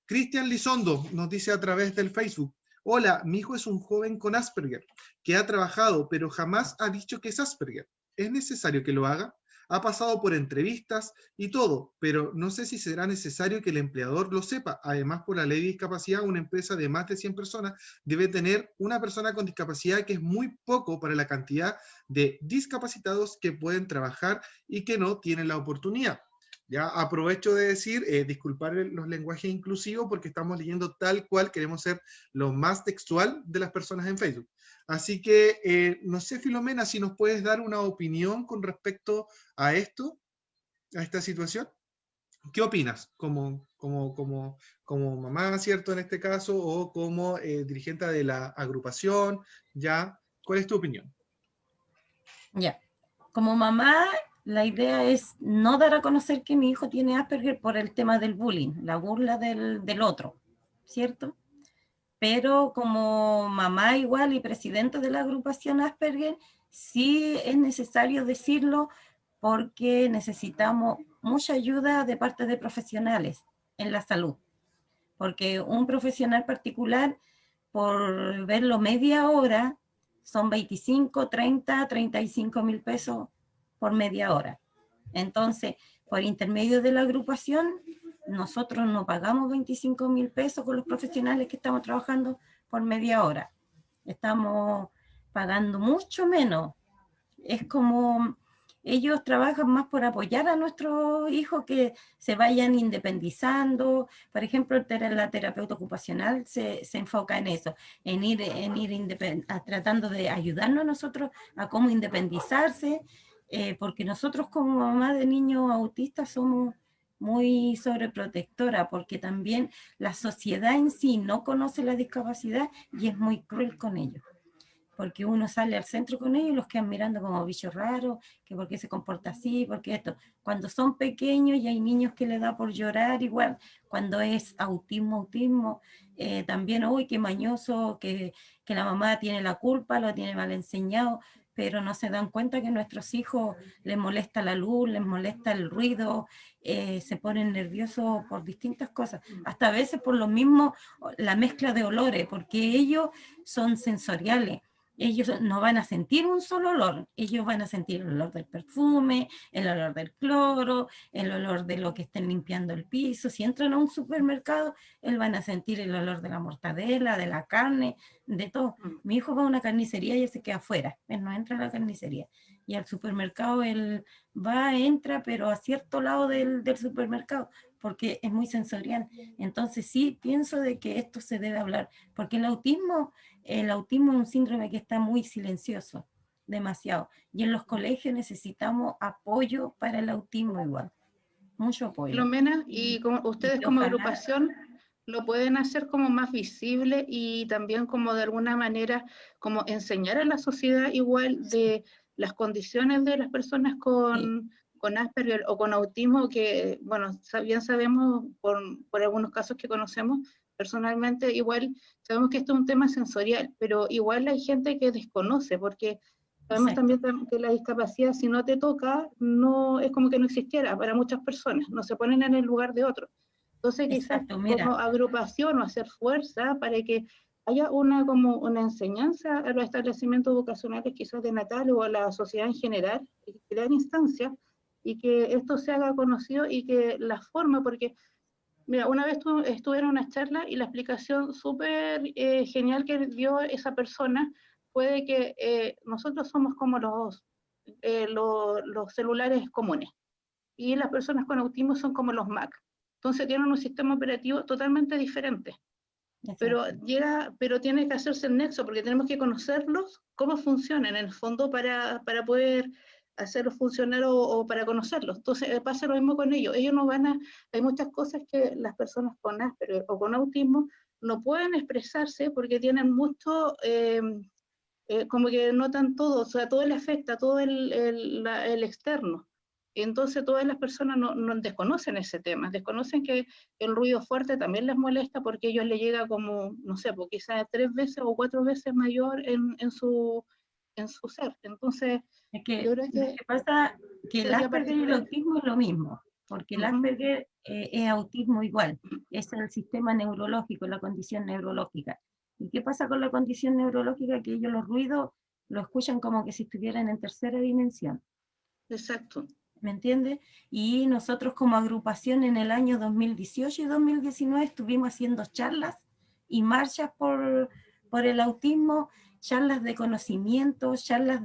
[SPEAKER 2] Cristian Lizondo nos dice a través del Facebook: hola, mi hijo es un joven con Asperger, que ha trabajado, pero jamás ha dicho que es Asperger. ¿Es necesario que lo haga? Ha pasado por entrevistas y todo, pero no sé si será necesario que el empleador lo sepa. Además, por la ley de discapacidad, una empresa de más de 100 personas debe tener una persona con discapacidad, que es muy poco para la cantidad de discapacitados que pueden trabajar y que no tienen la oportunidad. Ya aprovecho de decir, disculpar los lenguajes inclusivos porque estamos leyendo tal cual, queremos ser lo más textual de las personas en Facebook. Así que, no sé, Filomena, si nos puedes dar una opinión con respecto a esto, a esta situación. ¿Qué opinas como mamá, ¿cierto? En este caso, o como dirigente de la agrupación, ¿ya? ¿Cuál es tu opinión?
[SPEAKER 6] Ya. Como mamá, la idea es no dar a conocer que mi hijo tiene Asperger por el tema del bullying, la burla del otro, ¿cierto? Pero como mamá igual y presidenta de la agrupación Asperger, sí es necesario decirlo porque necesitamos mucha ayuda de parte de profesionales en la salud. Porque un profesional particular, por verlo media hora, son 25, 30, 35 mil pesos por media hora. Entonces, por intermedio de la agrupación, nosotros no pagamos 25 mil pesos con los profesionales que estamos trabajando por media hora. Estamos pagando mucho menos. Es como ellos trabajan más por apoyar a nuestros hijos que se vayan independizando. Por ejemplo, la terapeuta ocupacional se enfoca en eso, en ir tratando de ayudarnos a nosotros a cómo independizarse, porque nosotros como mamá de niños autistas somos muy sobreprotectora, porque también la sociedad en sí no conoce la discapacidad y es muy cruel con ellos. Porque uno sale al centro con ellos y los quedan mirando como bichos raros, que por qué se comporta así, porque esto. Cuando son pequeños y hay niños que le da por llorar, igual, cuando es autismo, también, uy, qué mañoso, que la mamá tiene la culpa, lo tiene mal enseñado, pero no se dan cuenta que a nuestros hijos les molesta la luz, les molesta el ruido, se ponen nerviosos por distintas cosas, hasta a veces por lo mismo, la mezcla de olores, porque ellos son sensoriales. Ellos no van a sentir un solo olor, ellos van a sentir el olor del perfume, el olor del cloro, el olor de lo que estén limpiando el piso. Si entran a un supermercado, él van a sentir el olor de la mortadela, de la carne, de todo. Mi hijo va a una carnicería y él se queda afuera, él no entra a la carnicería. Y al supermercado él entra, pero a cierto lado del supermercado, porque es muy sensorial. Entonces sí, pienso de que esto se debe hablar, porque el autismo es un síndrome que está muy silencioso, demasiado. Y en los colegios necesitamos apoyo para el autismo igual, mucho apoyo.
[SPEAKER 1] Filomena, y como ustedes como agrupación lo pueden hacer como más visible y también como de alguna manera como enseñar a la sociedad igual de las condiciones de las personas con Asperger o con autismo, que bueno, bien sabemos por algunos casos que conocemos personalmente, igual sabemos que esto es un tema sensorial, pero igual hay gente que desconoce, porque sabemos también que la discapacidad, si no te toca, no es como que no existiera para muchas personas, no se ponen en el lugar de otros. Entonces quizás como agrupación o hacer fuerza para que haya como una enseñanza a los establecimientos educacionales, quizás de natal o a la sociedad en general, y crear instancias y que esto se haga conocido y que la forma, porque mira, una vez estuve en una charla y la explicación súper genial que dio esa persona fue de que nosotros somos como los celulares comunes y las personas con autismo son como los Mac. Entonces tienen un sistema operativo totalmente diferente. Pero tiene que hacerse el nexo porque tenemos que conocerlos, cómo funcionan en el fondo para poder hacerlos funcionar o para conocerlos. Entonces pasa lo mismo con ellos. Ellos no hay muchas cosas que las personas con Asperger o con autismo no pueden expresarse porque tienen mucho, como que notan todo, o sea, todo le afecta, todo el externo. Entonces todas las personas no desconocen ese tema, desconocen que el ruido fuerte también les molesta porque a ellos les llega como, no sé, pues quizás 3 veces o 4 veces mayor en su ser. Entonces,
[SPEAKER 6] es que,
[SPEAKER 1] yo creo
[SPEAKER 6] lo que pasa que el Asperger y el autismo es lo mismo, porque el Asperger es autismo igual, es el sistema neurológico, la condición neurológica. ¿Y qué pasa con la condición neurológica? Que ellos los ruidos lo escuchan como que si estuvieran en tercera dimensión.
[SPEAKER 1] Exacto.
[SPEAKER 6] ¿Me entiendes? Y nosotros como agrupación en el año 2018 y 2019 estuvimos haciendo charlas y marchas por el autismo, charlas de conocimiento, charlas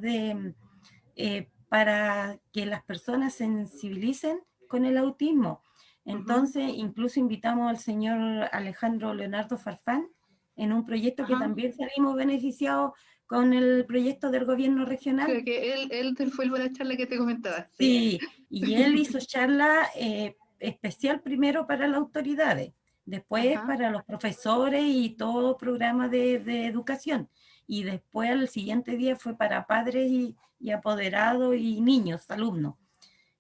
[SPEAKER 6] para que las personas se sensibilicen con el autismo. Entonces, incluso invitamos al señor Alejandro Leonardo Farfán en un proyecto que también salimos beneficiados con el proyecto del gobierno regional.
[SPEAKER 3] Creo que él fue el buena charla que te comentaba.
[SPEAKER 6] Sí, y él hizo charla especial primero para las autoridades, después
[SPEAKER 3] Ajá.
[SPEAKER 6] para los profesores y todo programa de educación. Y después al siguiente día fue para padres y apoderados y niños, alumnos.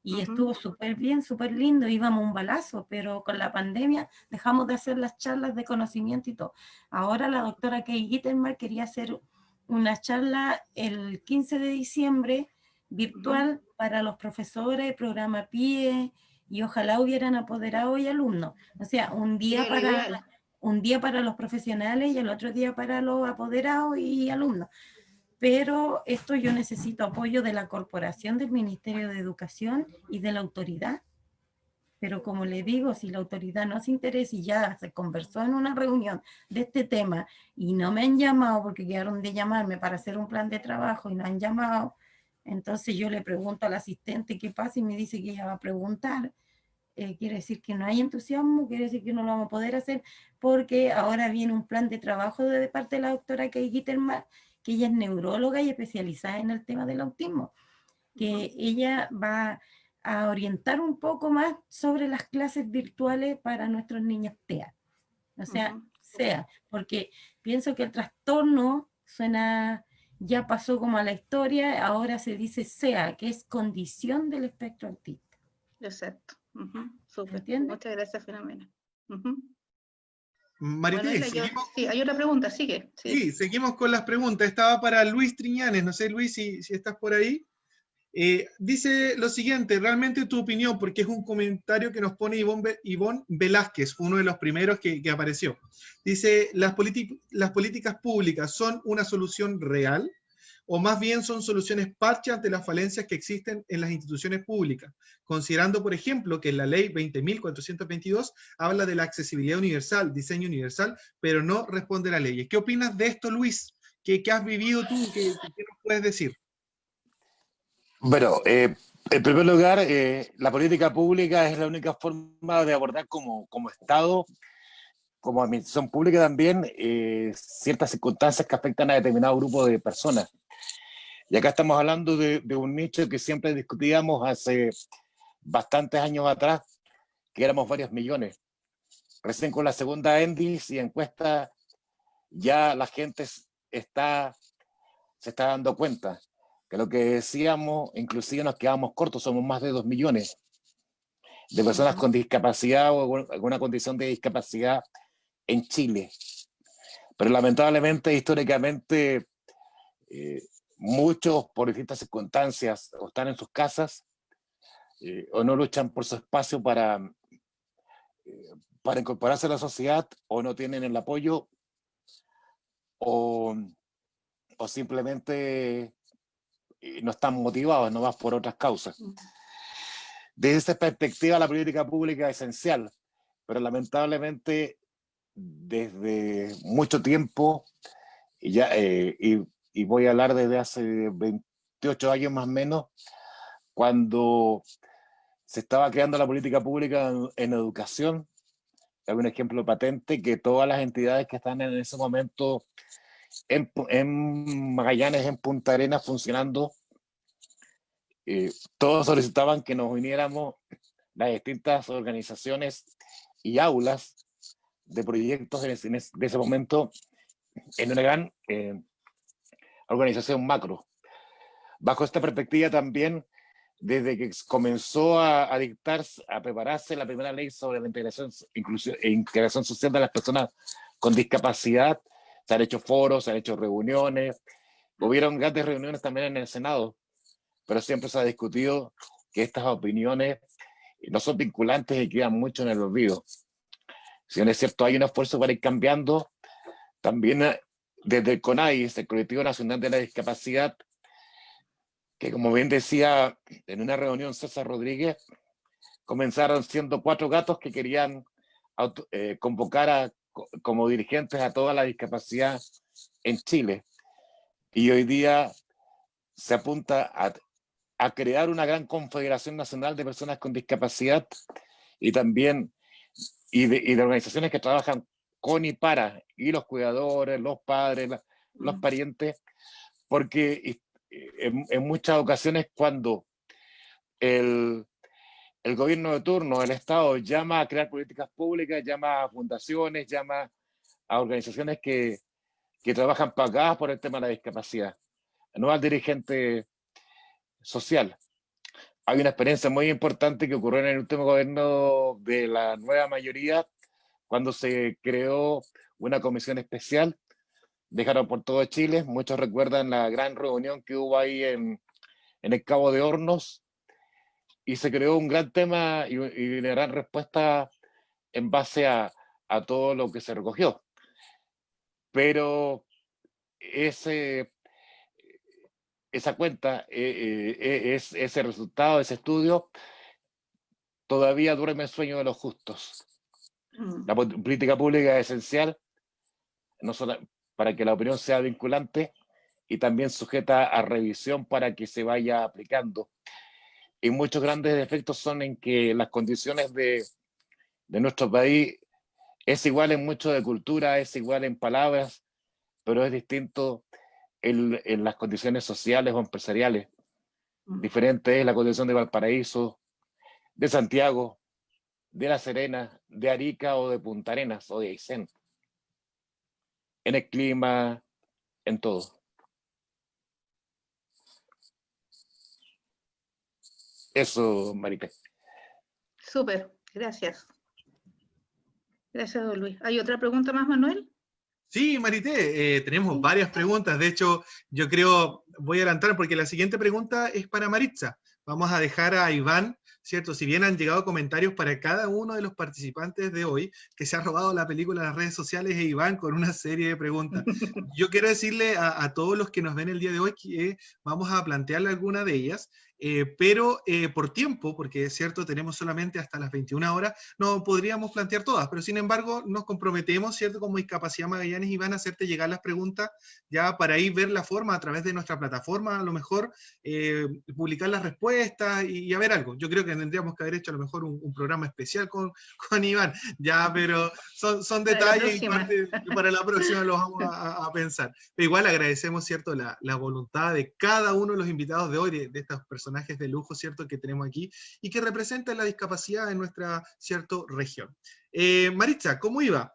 [SPEAKER 6] Y estuvo súper bien, súper lindo, íbamos un balazo, pero con la pandemia dejamos de hacer las charlas de conocimiento y todo. Ahora la doctora Kay Gittenmark quería hacer una charla el 15 de diciembre virtual para los profesores, programa PIE, y ojalá hubieran apoderados y alumnos. O sea, un día para los profesionales y el otro día para los apoderados y alumnos. Pero esto yo necesito apoyo de la corporación, del Ministerio de Educación y de la autoridad. Pero como le digo, si la autoridad no se interesa y ya se conversó en una reunión de este tema y no me han llamado porque quedaron de llamarme para hacer un plan de trabajo y no han llamado, entonces yo le pregunto al asistente qué pasa y me dice que ella va a preguntar. Quiere decir que no hay entusiasmo, quiere decir que no lo vamos a poder hacer porque ahora viene un plan de trabajo de parte de la doctora Kay Gittenmark, que ella es neuróloga y especializada en el tema del autismo, que ella va a orientar un poco más sobre las clases virtuales para nuestros niños TEA. O sea, porque pienso que el trastorno suena, ya pasó como a la historia, ahora se dice SEA, que es condición del espectro autista.
[SPEAKER 1] Exacto. Súper.
[SPEAKER 6] ¿Entiendes?
[SPEAKER 1] Muchas gracias, Filomena.
[SPEAKER 2] Marité,
[SPEAKER 1] Bueno, sí, hay otra pregunta, sigue.
[SPEAKER 2] Sí, seguimos con las preguntas. Estaba para Luis Triñanes, no sé, Luis, si estás por ahí. Dice lo siguiente, realmente tu opinión, porque es un comentario que nos pone Ivonne Velázquez, uno de los primeros que apareció. Dice, ¿las políticas públicas son una solución real? ¿O más bien son soluciones parche ante las falencias que existen en las instituciones públicas? Considerando, por ejemplo, que la ley 20.422 habla de la accesibilidad universal, diseño universal, pero no responde a la ley. ¿Qué opinas de esto, Luis? ¿Qué has vivido tú? ¿Qué nos puedes decir?
[SPEAKER 5] Bueno, en primer lugar, la política pública es la única forma de abordar como Estado, como administración pública también, ciertas circunstancias que afectan a determinado grupo de personas. Y acá estamos hablando de un nicho que siempre discutíamos hace bastantes años atrás, que éramos varios millones. Recién con la segunda ENDIS y encuesta, ya la gente se está dando cuenta que lo que decíamos, inclusive nos quedamos cortos, somos más de 2 millones de personas con discapacidad o alguna condición de discapacidad en Chile. Pero lamentablemente, históricamente, muchos por distintas circunstancias o están en sus casas o no luchan por su espacio para incorporarse a la sociedad, o no tienen el apoyo o simplemente no están motivados, no más por otras causas. Desde esa perspectiva, la política pública es esencial, pero lamentablemente desde mucho tiempo, y voy a hablar desde hace 28 años más o menos, cuando se estaba creando la política pública en educación, hay un ejemplo patente que todas las entidades que están en ese momento en Magallanes, en Punta Arenas, funcionando, todos solicitaban que nos uniéramos las distintas organizaciones y aulas de proyectos de ese momento en una gran organización macro. Bajo esta perspectiva también, desde que comenzó a prepararse la primera ley sobre la integración social de las personas con discapacidad, se han hecho foros, se han hecho reuniones, hubieron grandes reuniones también en el Senado, pero siempre se ha discutido que estas opiniones no son vinculantes y quedan mucho en el olvido. Si bien es cierto, hay un esfuerzo para ir cambiando, también desde el CONADIS, el Colectivo Nacional de la Discapacidad, que como bien decía en una reunión César Rodríguez, comenzaron siendo 4 gatos que querían convocar como dirigentes a toda la discapacidad en Chile. Y hoy día se apunta a crear una gran confederación nacional de personas con discapacidad y también de organizaciones que trabajan con y para, y los cuidadores, los padres, los parientes, porque en muchas ocasiones cuando el gobierno de turno, el Estado, llama a crear políticas públicas, llama a fundaciones, llama a organizaciones que trabajan pagadas por el tema de la discapacidad, no al dirigente social. Hay una experiencia muy importante que ocurrió en el último gobierno de la nueva mayoría, cuando se creó una comisión especial, dejaron por todo Chile. Muchos recuerdan la gran reunión que hubo ahí en el Cabo de Hornos, y se creó un gran tema y una gran respuesta en base a todo lo que se recogió. Pero esa cuenta, ese resultado, ese estudio, todavía duerme el sueño de los justos. La política pública es esencial, no solo para que la opinión sea vinculante, y también sujeta a revisión para que se vaya aplicando. Y muchos grandes defectos son en que las condiciones de nuestro país es igual en mucho de cultura, es igual en palabras, pero es distinto en las condiciones sociales o empresariales. Diferente es la condición de Valparaíso, de Santiago, de La Serena, de Arica o de Punta Arenas o de Aysén. En el clima, en todo. Eso, Marité.
[SPEAKER 1] Súper, gracias. Gracias, don Luis. ¿Hay otra pregunta más, Manuel?
[SPEAKER 2] Sí, Marité, tenemos varias preguntas. De hecho, yo creo, voy a adelantar porque la siguiente pregunta es para Maritza. Vamos a dejar a Iván, ¿cierto? Si bien han llegado comentarios para cada uno de los participantes de hoy, que se ha robado la película en las redes sociales, e Iván con una serie de preguntas. Yo quiero decirle a todos los que nos ven el día de hoy que vamos a plantearle alguna de ellas, pero por tiempo, porque es cierto, tenemos solamente hasta las 21 horas, no podríamos plantear todas, pero sin embargo nos comprometemos, ¿cierto? Como Discapacidad Magallanes, Iván, a hacerte llegar las preguntas ya para ahí ver la forma a través de nuestra plataforma, a lo mejor publicar las respuestas y a ver algo. Yo creo que tendríamos que haber hecho a lo mejor un programa especial con Iván, ya, pero son detalles y parte, para la próxima los vamos a pensar. Pero igual agradecemos, ¿cierto?, la voluntad de cada uno de los invitados de hoy, de estas personas de lujo, ¿cierto?, que tenemos aquí y que representan la discapacidad en nuestra, ¿cierto?, región. Maritza, ¿cómo iba?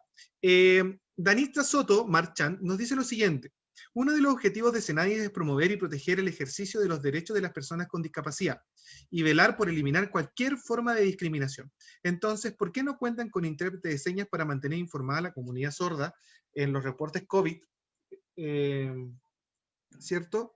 [SPEAKER 2] Danitza Soto Marchand nos dice lo siguiente: uno de los objetivos de SENADIS es promover y proteger el ejercicio de los derechos de las personas con discapacidad y velar por eliminar cualquier forma de discriminación. Entonces, ¿por qué no cuentan con intérprete de señas para mantener informada a la comunidad sorda en los reportes COVID? ¿Cierto?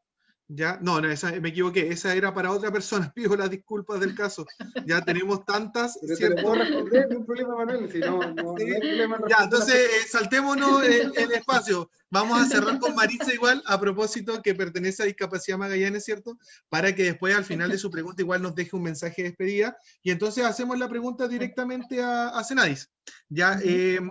[SPEAKER 2] Ya, no, esa, me equivoqué, esa era para otra persona, pido las disculpas del caso. Ya tenemos tantas.
[SPEAKER 4] Pero te lo puedo responder, no hay problema, Manuel, si no hay problema.
[SPEAKER 2] Ya, entonces saltémonos el espacio. Vamos a cerrar con Maritza igual, a propósito que pertenece a Discapacidad Magallanes, ¿cierto? Para que después al final de su pregunta igual nos deje un mensaje de despedida, y entonces hacemos la pregunta directamente a SENADIS. Ya,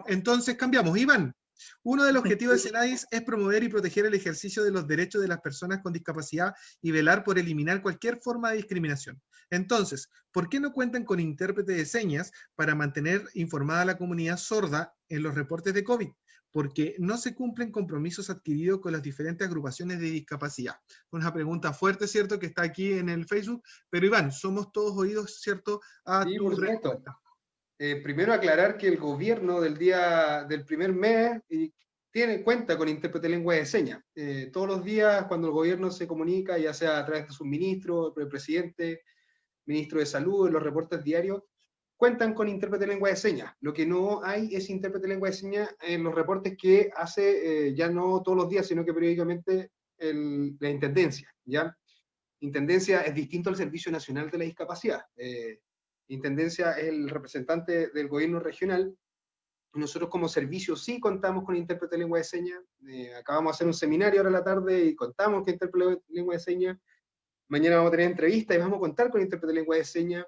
[SPEAKER 2] entonces cambiamos. Iván. Uno de los objetivos de SENADIS es promover y proteger el ejercicio de los derechos de las personas con discapacidad y velar por eliminar cualquier forma de discriminación. Entonces, ¿por qué no cuentan con intérprete de señas para mantener informada a la comunidad sorda en los reportes de COVID? Porque no se cumplen compromisos adquiridos con las diferentes agrupaciones de discapacidad. Una pregunta fuerte, ¿cierto?, que está aquí en el Facebook, pero Iván, somos todos oídos, ¿cierto?, a tu respuesta.
[SPEAKER 4] Primero aclarar que el gobierno del primer mes cuenta con intérprete de lengua de señas. Todos los días cuando el gobierno se comunica, ya sea a través de sus ministros, el presidente, ministro de salud, en los reportes diarios, cuentan con intérprete de lengua de señas. Lo que no hay es intérprete de lengua de señas en los reportes que hace, ya no todos los días, sino que periódicamente la Intendencia, ¿ya? Intendencia es distinto al Servicio Nacional de la Discapacidad. Intendencia es el representante del gobierno regional. Nosotros como servicio sí contamos con intérprete de lengua de señas. Acabamos de hacer un seminario ahora en la tarde y contamos con intérprete de lengua de señas. Mañana vamos a tener entrevistas y vamos a contar con intérprete de lengua de señas.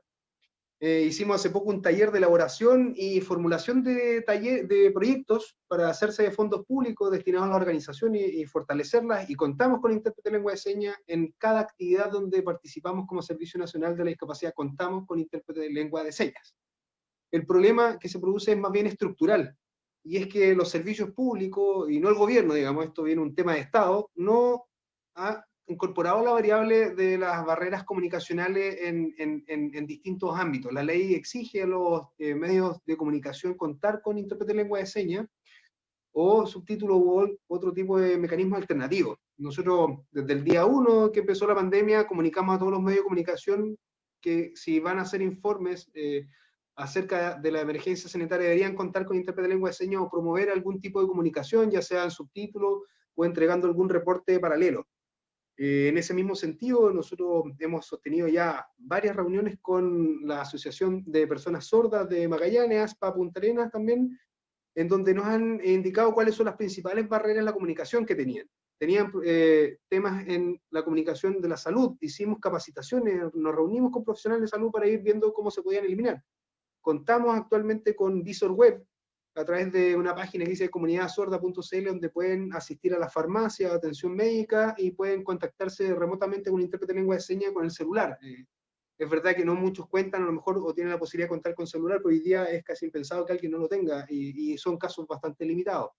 [SPEAKER 4] Hicimos hace poco un taller de elaboración y formulación de proyectos para hacerse de fondos públicos destinados a la organización y fortalecerlas, y contamos con intérprete de lengua de señas en cada actividad donde participamos como Servicio Nacional de la Discapacidad. Contamos con intérprete de lengua de señas. El problema que se produce es más bien estructural, y es que los servicios públicos, y no el gobierno, digamos, esto viene un tema de Estado, no ha incorporado la variable de las barreras comunicacionales en distintos ámbitos. La ley exige a los medios de comunicación contar con intérprete de lengua de señas o subtítulo u otro tipo de mecanismo alternativo. Nosotros, desde el día 1 que empezó la pandemia, comunicamos a todos los medios de comunicación que si van a hacer informes acerca de la emergencia sanitaria deberían contar con intérprete de lengua de señas o promover algún tipo de comunicación, ya sea en subtítulo o entregando algún reporte paralelo. En ese mismo sentido, nosotros hemos sostenido ya varias reuniones con la Asociación de Personas Sordas de Magallanes, ASPA Punta Arenas también, en donde nos han indicado cuáles son las principales barreras en la comunicación que tenían. Tenían temas en la comunicación de la salud, hicimos capacitaciones, nos reunimos con profesionales de salud para ir viendo cómo se podían eliminar. Contamos actualmente con Visor Web, a través de una página que dice comunidadsorda.cl, donde pueden asistir a la farmacia, atención médica, y pueden contactarse remotamente con un intérprete de lengua de señas con el celular. Es verdad que no muchos cuentan, a lo mejor, o tienen la posibilidad de contar con celular, pero hoy día es casi impensado que alguien no lo tenga, y son casos bastante limitados.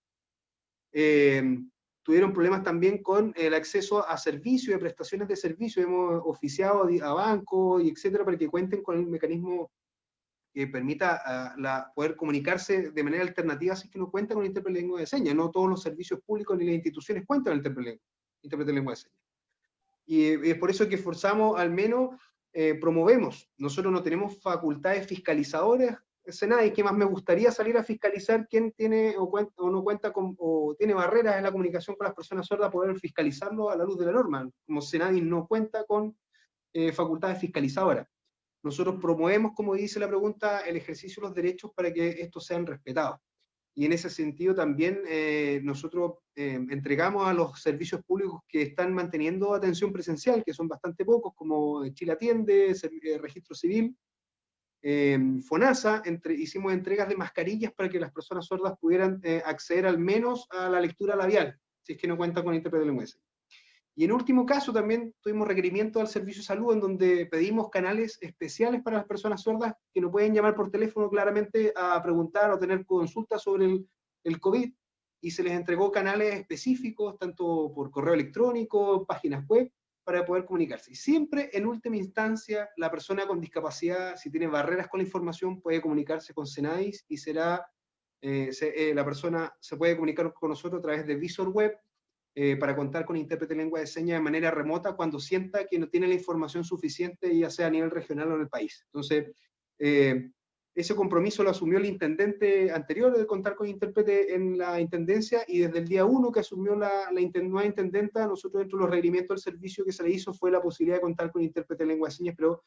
[SPEAKER 4] Tuvieron problemas también con el acceso a servicios y prestaciones de servicios. Hemos oficiado a bancos y etcétera para que cuenten con el mecanismo que permita poder comunicarse de manera alternativa si es que no cuenta con intérprete de lengua de señas. No todos los servicios públicos ni las instituciones cuentan con el intérprete de lengua de señas. Y es por eso que esforzamos, al menos promovemos. Nosotros no tenemos facultades fiscalizadoras, Senai, que más me gustaría salir a fiscalizar quién tiene o no cuenta con, o tiene barreras en la comunicación con las personas sordas, poder fiscalizarlo a la luz de la norma. Como Senai no cuenta con facultades fiscalizadoras. Nosotros promovemos, como dice la pregunta, el ejercicio de los derechos para que estos sean respetados. Y en ese sentido también nosotros entregamos a los servicios públicos que están manteniendo atención presencial, que son bastante pocos, como Chile Atiende, Registro Civil, FONASA, hicimos entregas de mascarillas para que las personas sordas pudieran acceder al menos a la lectura labial, si es que no cuentan con intérprete de lengua de señas. Y en último caso también tuvimos requerimiento al servicio de salud en donde pedimos canales especiales para las personas sordas que no pueden llamar por teléfono claramente a preguntar o tener consultas sobre el COVID, y se les entregó canales específicos, tanto por correo electrónico, páginas web, para poder comunicarse. Y siempre, en última instancia, la persona con discapacidad, si tiene barreras con la información, puede comunicarse con Senadis y será, la persona se puede comunicar con nosotros a través de Visor Web, para contar con intérprete de lengua de señas de manera remota cuando sienta que no tiene la información suficiente, ya sea a nivel regional o en el país. Entonces, ese compromiso lo asumió el intendente anterior de contar con intérprete en la intendencia, y desde el día 1 que asumió la nueva intendenta, nosotros dentro de los requerimientos del servicio que se le hizo fue la posibilidad de contar con intérprete de lengua de señas, pero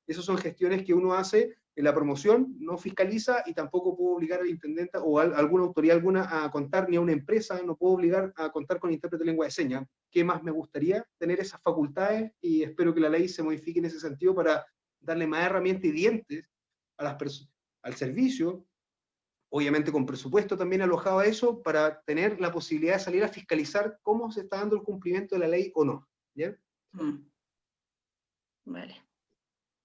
[SPEAKER 4] esas son gestiones que uno hace en la promoción, no fiscaliza, y tampoco puedo obligar a la intendenta o a alguna autoridad alguna a contar, ni a una empresa, no puedo obligar a contar con intérprete de lengua de señas. ¿Qué más me gustaría? Tener esas facultades, y espero que la ley se modifique en ese sentido para darle más herramientas y dientes a las al servicio, obviamente con presupuesto también alojado a eso, para tener la posibilidad de salir a fiscalizar cómo se está dando el cumplimiento de la ley o no. ¿Bien?
[SPEAKER 1] Vale.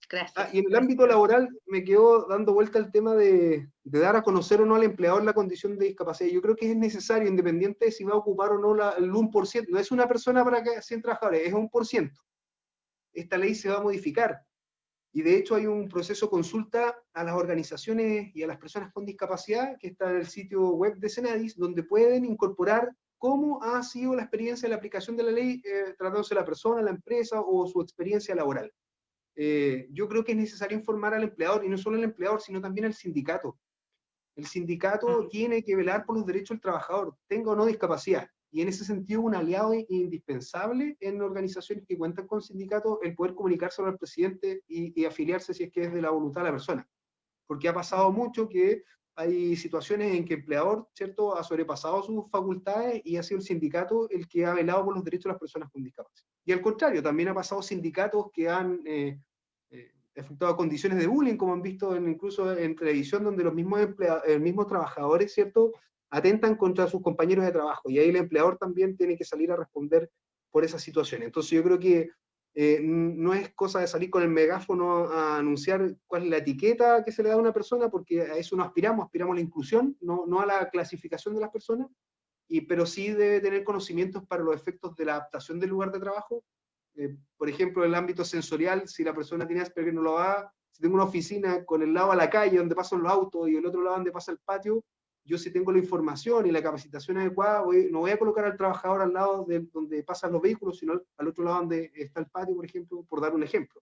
[SPEAKER 1] Gracias.
[SPEAKER 4] Y en el ámbito laboral me quedo dando vuelta el tema de dar a conocer o no al empleador la condición de discapacidad. Yo creo que es necesario, independiente de si va a ocupar o no el 1%, no es una persona para que 100 trabajadores, es 1%. Esta ley se va a modificar. Y de hecho hay un proceso de consulta a las organizaciones y a las personas con discapacidad que está en el sitio web de Senadis, donde pueden incorporar cómo ha sido la experiencia de la aplicación de la ley, tratándose de la persona, la empresa o su experiencia laboral. Yo creo que es necesario informar al empleador, y no solo al empleador, sino también al sindicato. El sindicato tiene que velar por los derechos del trabajador, tenga o no discapacidad, y en ese sentido un aliado indispensable en organizaciones que cuentan con sindicatos, el poder comunicarse con el presidente y afiliarse si es que es de la voluntad de la persona. Porque ha pasado mucho que hay situaciones en que el empleador, ¿cierto?, ha sobrepasado sus facultades y ha sido el sindicato el que ha velado por los derechos de las personas con discapacidad. Y al contrario, también ha pasado sindicatos que han efectuado condiciones de bullying, como han visto incluso en televisión, donde los mismos trabajadores, ¿cierto?, atentan contra sus compañeros de trabajo, y ahí el empleador también tiene que salir a responder por esa situación. Entonces yo creo que no es cosa de salir con el megáfono a anunciar cuál es la etiqueta que se le da a una persona, porque a eso no aspiramos a la inclusión, no a la clasificación de las personas, pero sí debe tener conocimientos para los efectos de la adaptación del lugar de trabajo. Por ejemplo, en el ámbito sensorial, si la persona tiene Asperger no lo va, si tengo una oficina con el lado a la calle donde pasan los autos y el otro lado donde pasa el patio, yo si tengo la información y la capacitación adecuada, no voy a colocar al trabajador al lado de donde pasan los vehículos, sino al otro lado donde está el patio, por ejemplo, por dar un ejemplo.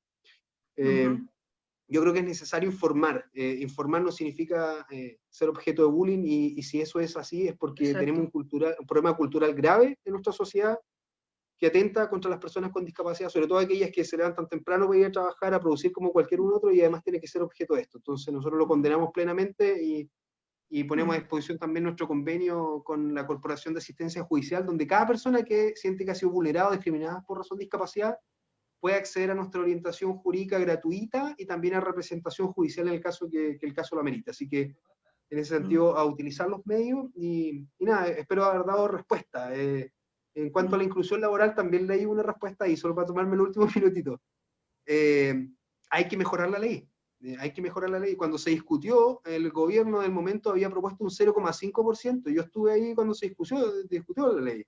[SPEAKER 4] Yo creo que es necesario informar. Informar no significa ser objeto de bullying, y si eso es así es porque
[SPEAKER 1] Exacto.
[SPEAKER 4] tenemos un problema cultural grave en nuestra sociedad que atenta contra las personas con discapacidad, sobre todo aquellas que se levantan temprano para ir a trabajar, a producir como cualquier otro, y además tiene que ser objeto de esto. Entonces nosotros lo condenamos plenamente y ponemos a disposición también nuestro convenio con la Corporación de Asistencia Judicial, donde cada persona que siente que ha sido vulnerada o discriminada por razón de discapacidad puede acceder a nuestra orientación jurídica gratuita y también a representación judicial en el caso que el caso lo amerita. Así que, en ese sentido, a utilizar los medios y nada, espero haber dado respuesta. En cuanto a la inclusión laboral, también leí una respuesta ahí, solo para tomarme el último minutito. Hay que mejorar la ley. Hay que mejorar la ley. Cuando se discutió, el gobierno del momento había propuesto un 0,5%. Yo estuve ahí cuando se discutió la ley.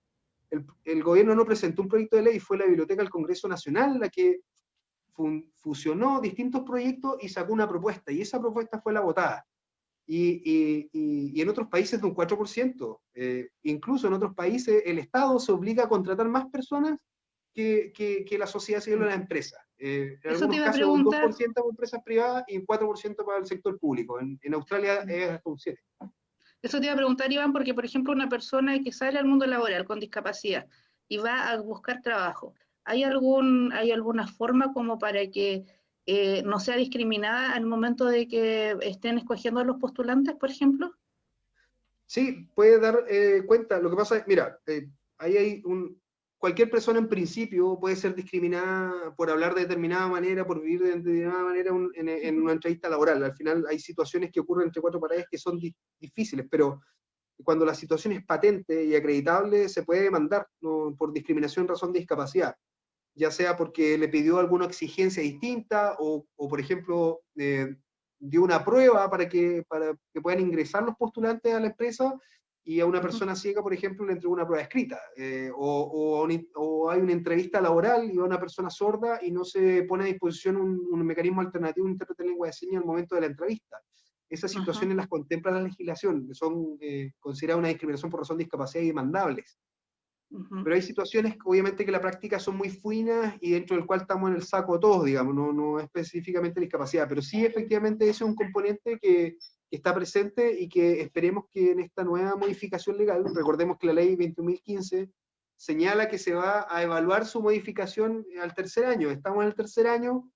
[SPEAKER 4] El gobierno no presentó un proyecto de ley, fue la Biblioteca del Congreso Nacional la que fusionó distintos proyectos y sacó una propuesta, y esa propuesta fue la votada. Y en otros países de un 4%. Incluso en otros países el Estado se obliga a contratar más personas que la sociedad civil o las empresas. En algunos casos un 2% para empresas privadas y un 4% para el sector público. En Australia es hasta un 7%.
[SPEAKER 1] Eso te iba a preguntar, Iván, porque, por ejemplo, una persona que sale al mundo laboral con discapacidad y va a buscar trabajo, ¿hay alguna forma como para que no sea discriminada al momento de que estén escogiendo a los postulantes, por ejemplo?
[SPEAKER 4] Sí, puede dar cuenta. Lo que pasa es, mira, ahí hay cualquier persona en principio puede ser discriminada por hablar de determinada manera, por vivir de determinada manera en una entrevista laboral. Al final hay situaciones que ocurren entre cuatro paredes que son difíciles, pero cuando la situación es patente y acreditable, se puede demandar, ¿no?, por discriminación en razón de discapacidad, ya sea porque le pidió alguna exigencia distinta o por ejemplo, dio una prueba para que puedan ingresar los postulantes a la empresa, y a una persona ciega, por ejemplo, le entregó una prueba escrita, o hay una entrevista laboral y a una persona sorda y no se pone a disposición un mecanismo alternativo, un intérprete de lengua de señas al momento de la entrevista. Esas situaciones las contempla la legislación, que son consideradas una discriminación por razón de discapacidad y demandables. Pero hay situaciones, obviamente, que la práctica son muy finas y dentro del cual estamos en el saco todos, digamos, no específicamente discapacidad, pero sí, efectivamente, ese es un componente que está presente y que esperemos que en esta nueva modificación legal, recordemos que la ley 21.015 señala que se va a evaluar su modificación al tercer año. Estamos en el tercer año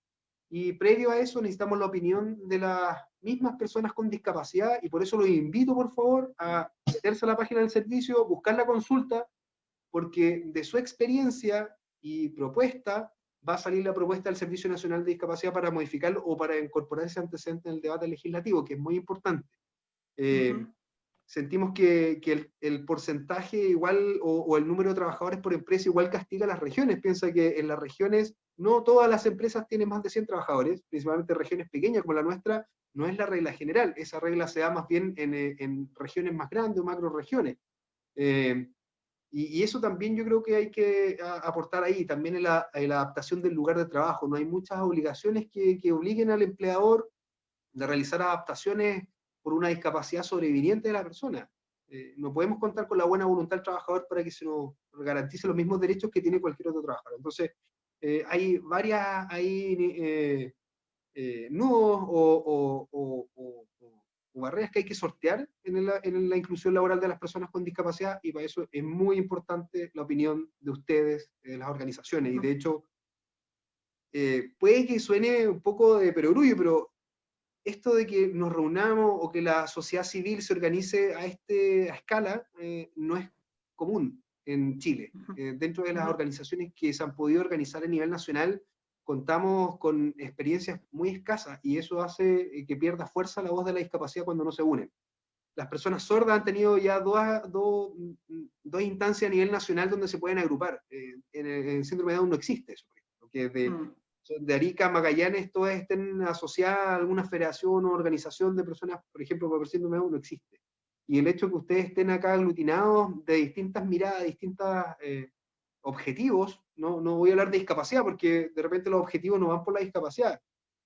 [SPEAKER 4] y previo a eso necesitamos la opinión de las mismas personas con discapacidad, y por eso los invito, por favor, a meterse a la página del servicio, buscar la consulta, porque de su experiencia y propuesta va a salir la propuesta del Servicio Nacional de Discapacidad para modificarlo o para incorporar ese antecedente en el debate legislativo, que es muy importante. Sentimos que el porcentaje igual, o el número de trabajadores por empresa igual castiga a las regiones. Piensa que en las regiones no todas las empresas tienen más de 100 trabajadores, principalmente regiones pequeñas como la nuestra, no es la regla general, esa regla se da más bien en regiones más grandes o macroregiones. Y eso también yo creo que hay que aportar ahí, también en la adaptación del lugar de trabajo. No hay muchas obligaciones que obliguen al empleador de realizar adaptaciones por una discapacidad sobreviniente de la persona. No podemos contar con la buena voluntad del trabajador para que se nos garantice los mismos derechos que tiene cualquier otro trabajador. Entonces, hay varias nudos o barreras que hay que sortear en la inclusión laboral de las personas con discapacidad, y para eso es muy importante la opinión de ustedes, de las organizaciones. Y de hecho, puede que suene un poco de perogrullo, pero esto de que nos reunamos o que la sociedad civil se organice a escala no es común en Chile. Dentro de las organizaciones que se han podido organizar a nivel nacional, contamos con experiencias muy escasas, y eso hace que pierda fuerza la voz de la discapacidad cuando no se unen. Las personas sordas han tenido ya dos instancias a nivel nacional donde se pueden agrupar. En el síndrome de Down no existe eso, porque de Arica a Magallanes todas estén asociadas a alguna federación o organización de personas, por ejemplo, por el síndrome de Down no existe. y el hecho que ustedes estén acá aglutinados de distintas miradas, distintos objetivos, no voy a hablar de discapacidad, porque de repente los objetivos no van por la discapacidad,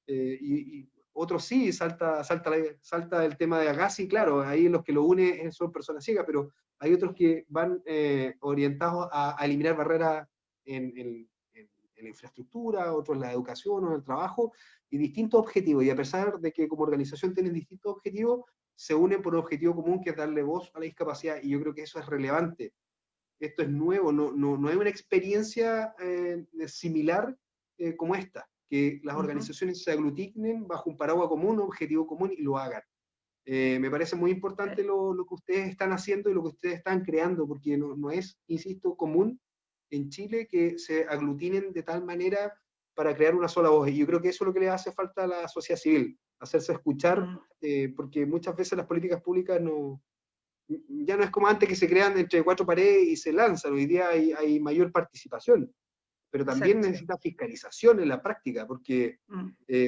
[SPEAKER 4] y otros sí, salta el tema de Agassi, claro, ahí los que lo une son personas ciegas, pero hay otros que van orientados a eliminar barreras en la infraestructura, otros en la educación o en el trabajo, y distintos objetivos, y a pesar de que como organización tienen distintos objetivos, se unen por un objetivo común que es darle voz a la discapacidad, y yo creo que eso es relevante. Esto es nuevo, no hay una experiencia similar como esta, que las organizaciones se aglutinen bajo un paraguas común, un objetivo común y lo hagan. Me parece muy importante lo que ustedes están haciendo y lo que ustedes están creando, porque no es, insisto, común en Chile que se aglutinen de tal manera para crear una sola voz. Y yo creo que eso es lo que le hace falta a la sociedad civil, hacerse escuchar, porque muchas veces las políticas públicas ya no es como antes que se crean entre cuatro paredes y se lanzan. Hoy día hay mayor participación, pero también necesita fiscalización en la práctica, porque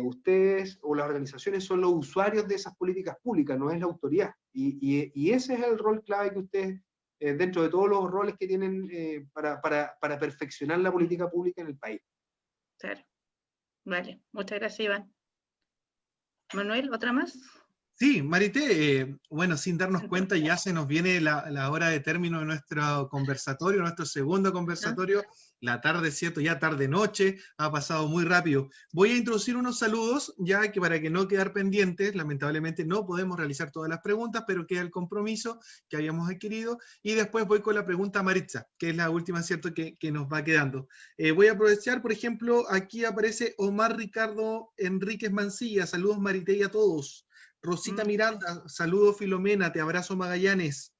[SPEAKER 4] ustedes o las organizaciones son los usuarios de esas políticas públicas, no es la autoridad. Y ese es el rol clave que ustedes, dentro de todos los roles que tienen para perfeccionar la política pública en el país.
[SPEAKER 1] Claro. Vale, muchas gracias, Iván. Manuel, ¿otra más?
[SPEAKER 2] Sí, Marité, bueno, sin darnos cuenta ya se nos viene la hora de término de nuestro conversatorio, nuestro segundo conversatorio, la tarde, ¿cierto? Ya tarde-noche, ha pasado muy rápido. Voy a introducir unos saludos, ya que para que no quedar pendientes, lamentablemente no podemos realizar todas las preguntas, pero queda el compromiso que habíamos adquirido, y después voy con la pregunta a Maritza, que es la última, ¿cierto?, que nos va quedando. Voy a aprovechar, por ejemplo, aquí aparece Omar Ricardo Enríquez Mancilla, saludos Marité y a todos. Rosita Miranda, saludos Filomena, te abrazo Magallanes.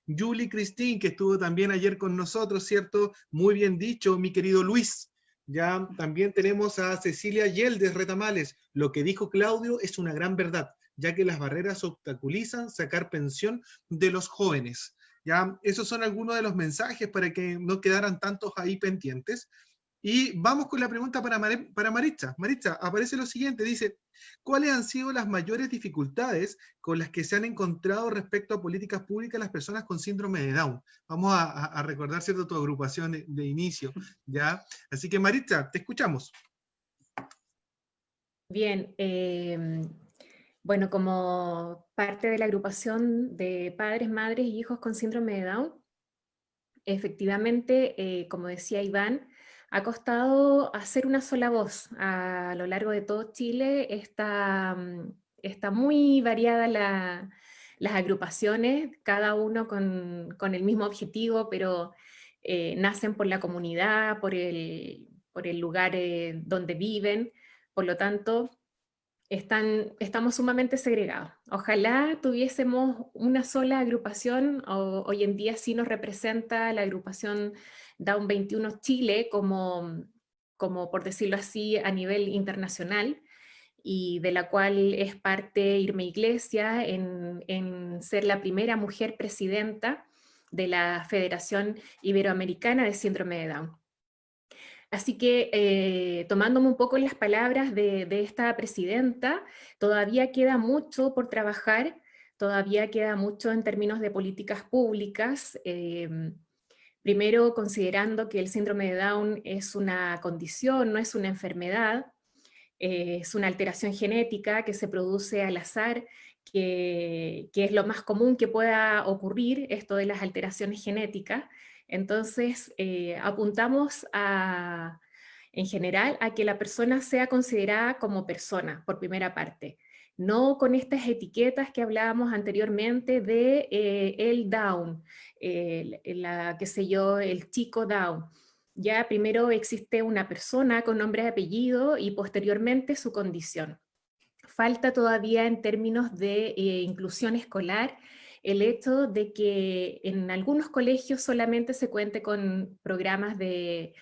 [SPEAKER 2] Julie Cristín, que estuvo también ayer con nosotros, ¿cierto? Muy bien dicho, mi querido Luis. Ya también tenemos a Cecilia Yeldes Retamales. Lo que dijo Claudio es una gran verdad, ya que las barreras obstaculizan sacar pensión de los jóvenes. Ya, esos son algunos de los mensajes para que no quedaran tantos ahí pendientes. Y vamos con la pregunta para Maritza. Maritza, aparece lo siguiente, dice, ¿cuáles han sido las mayores dificultades con las que se han encontrado respecto a políticas públicas las personas con síndrome de Down? Vamos a recordar, ¿cierto?, tu agrupación de inicio, ¿ya? Así que Maritza, te escuchamos.
[SPEAKER 7] Bien, bueno, como parte de la agrupación de padres, madres y hijos con síndrome de Down, efectivamente, como decía Iván, ha costado hacer una sola voz. A lo largo de todo Chile está muy variada las agrupaciones, cada uno con el mismo objetivo, pero nacen por la comunidad, por el lugar donde viven, por lo tanto, estamos sumamente segregados. Ojalá tuviésemos una sola agrupación, hoy en día sí nos representa la agrupación Down 21 Chile como por decirlo así, a nivel internacional, y de la cual es parte Irma Iglesias en ser la primera mujer presidenta de la Federación Iberoamericana de Síndrome de Down. Así que, tomándome un poco las palabras de esta presidenta, todavía queda mucho por trabajar, todavía queda mucho en términos de políticas públicas, primero considerando que el síndrome de Down es una condición, no es una enfermedad, es una alteración genética que se produce al azar, que es lo más común que pueda ocurrir, esto de las alteraciones genéticas. Entonces, apuntamos en general a que la persona sea considerada como persona, por primera parte. No con estas etiquetas que hablábamos anteriormente de el Down, qué sé yo, el chico Down. Ya primero existe una persona con nombre y apellido y posteriormente su condición. Falta todavía en términos de inclusión escolar el hecho de que en algunos colegios solamente se cuente con programas del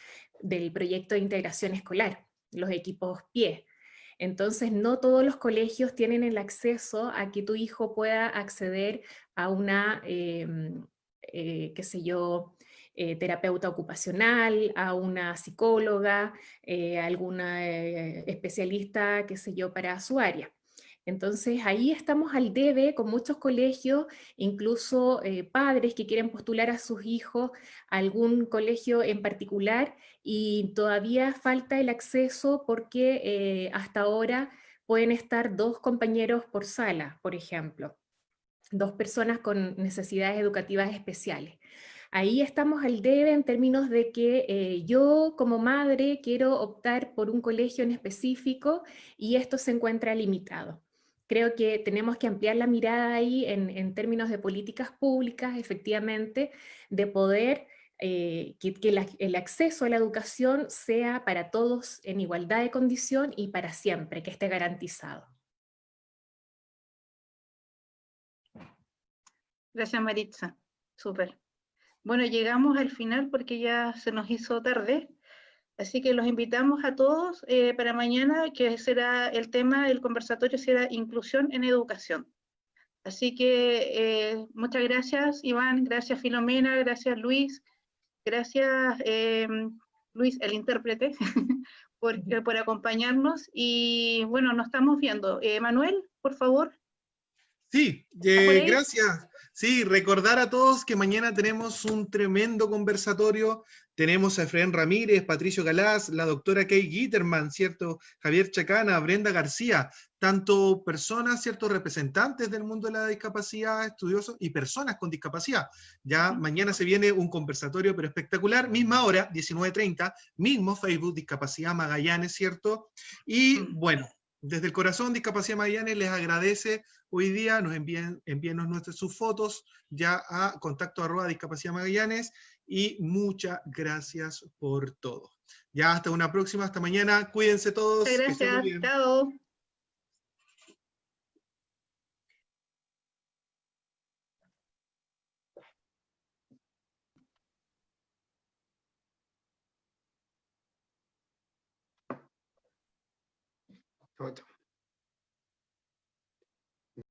[SPEAKER 7] proyecto de integración escolar, los equipos PIE. Entonces no todos los colegios tienen el acceso a que tu hijo pueda acceder a una, qué sé yo, terapeuta ocupacional, a una psicóloga, alguna especialista, qué sé yo, para su área. Entonces ahí estamos al debe con muchos colegios, incluso padres que quieren postular a sus hijos a algún colegio en particular y todavía falta el acceso porque hasta ahora pueden estar 2 compañeros por sala, por ejemplo, 2 personas con necesidades educativas especiales. Ahí estamos al debe en términos de que yo como madre quiero optar por un colegio en específico y esto se encuentra limitado. Creo que tenemos que ampliar la mirada ahí en términos de políticas públicas, efectivamente, de poder que el acceso a la educación sea para todos en igualdad de condición y para siempre, que esté garantizado.
[SPEAKER 1] Gracias, Maritza. Súper. Bueno, llegamos al final porque ya se nos hizo tarde, así que los invitamos a todos para mañana, que será el tema del conversatorio, será inclusión en educación. Así que muchas gracias, Iván, gracias, Filomena, gracias, Luis, gracias, Luis, el intérprete, por acompañarnos, y bueno, nos estamos viendo. Manuel, por favor.
[SPEAKER 2] Sí,
[SPEAKER 1] ¿Está por ahí?
[SPEAKER 2] gracias. Sí, recordar a todos que mañana tenemos un tremendo conversatorio. Tenemos a Efraín Ramírez, Patricio Galás, la doctora Kay Gitterman, ¿cierto? Javier Chacana, Brenda García, tanto personas, ¿cierto? Representantes del mundo de la discapacidad, estudiosos y personas con discapacidad. Ya mañana se viene un conversatorio, pero espectacular, misma hora, 19:30, mismo Facebook, Discapacidad Magallanes, ¿cierto? Y bueno, desde el corazón, Discapacidad Magallanes les agradece hoy día, nos envíenos sus fotos ya a contacto@Discapacidad Magallanes y muchas gracias por todo. Ya hasta una próxima, hasta mañana, cuídense todos.
[SPEAKER 1] Muchas
[SPEAKER 2] que estén muy
[SPEAKER 1] gracias,
[SPEAKER 2] bien.
[SPEAKER 1] chao.
[SPEAKER 4] Chao, chao.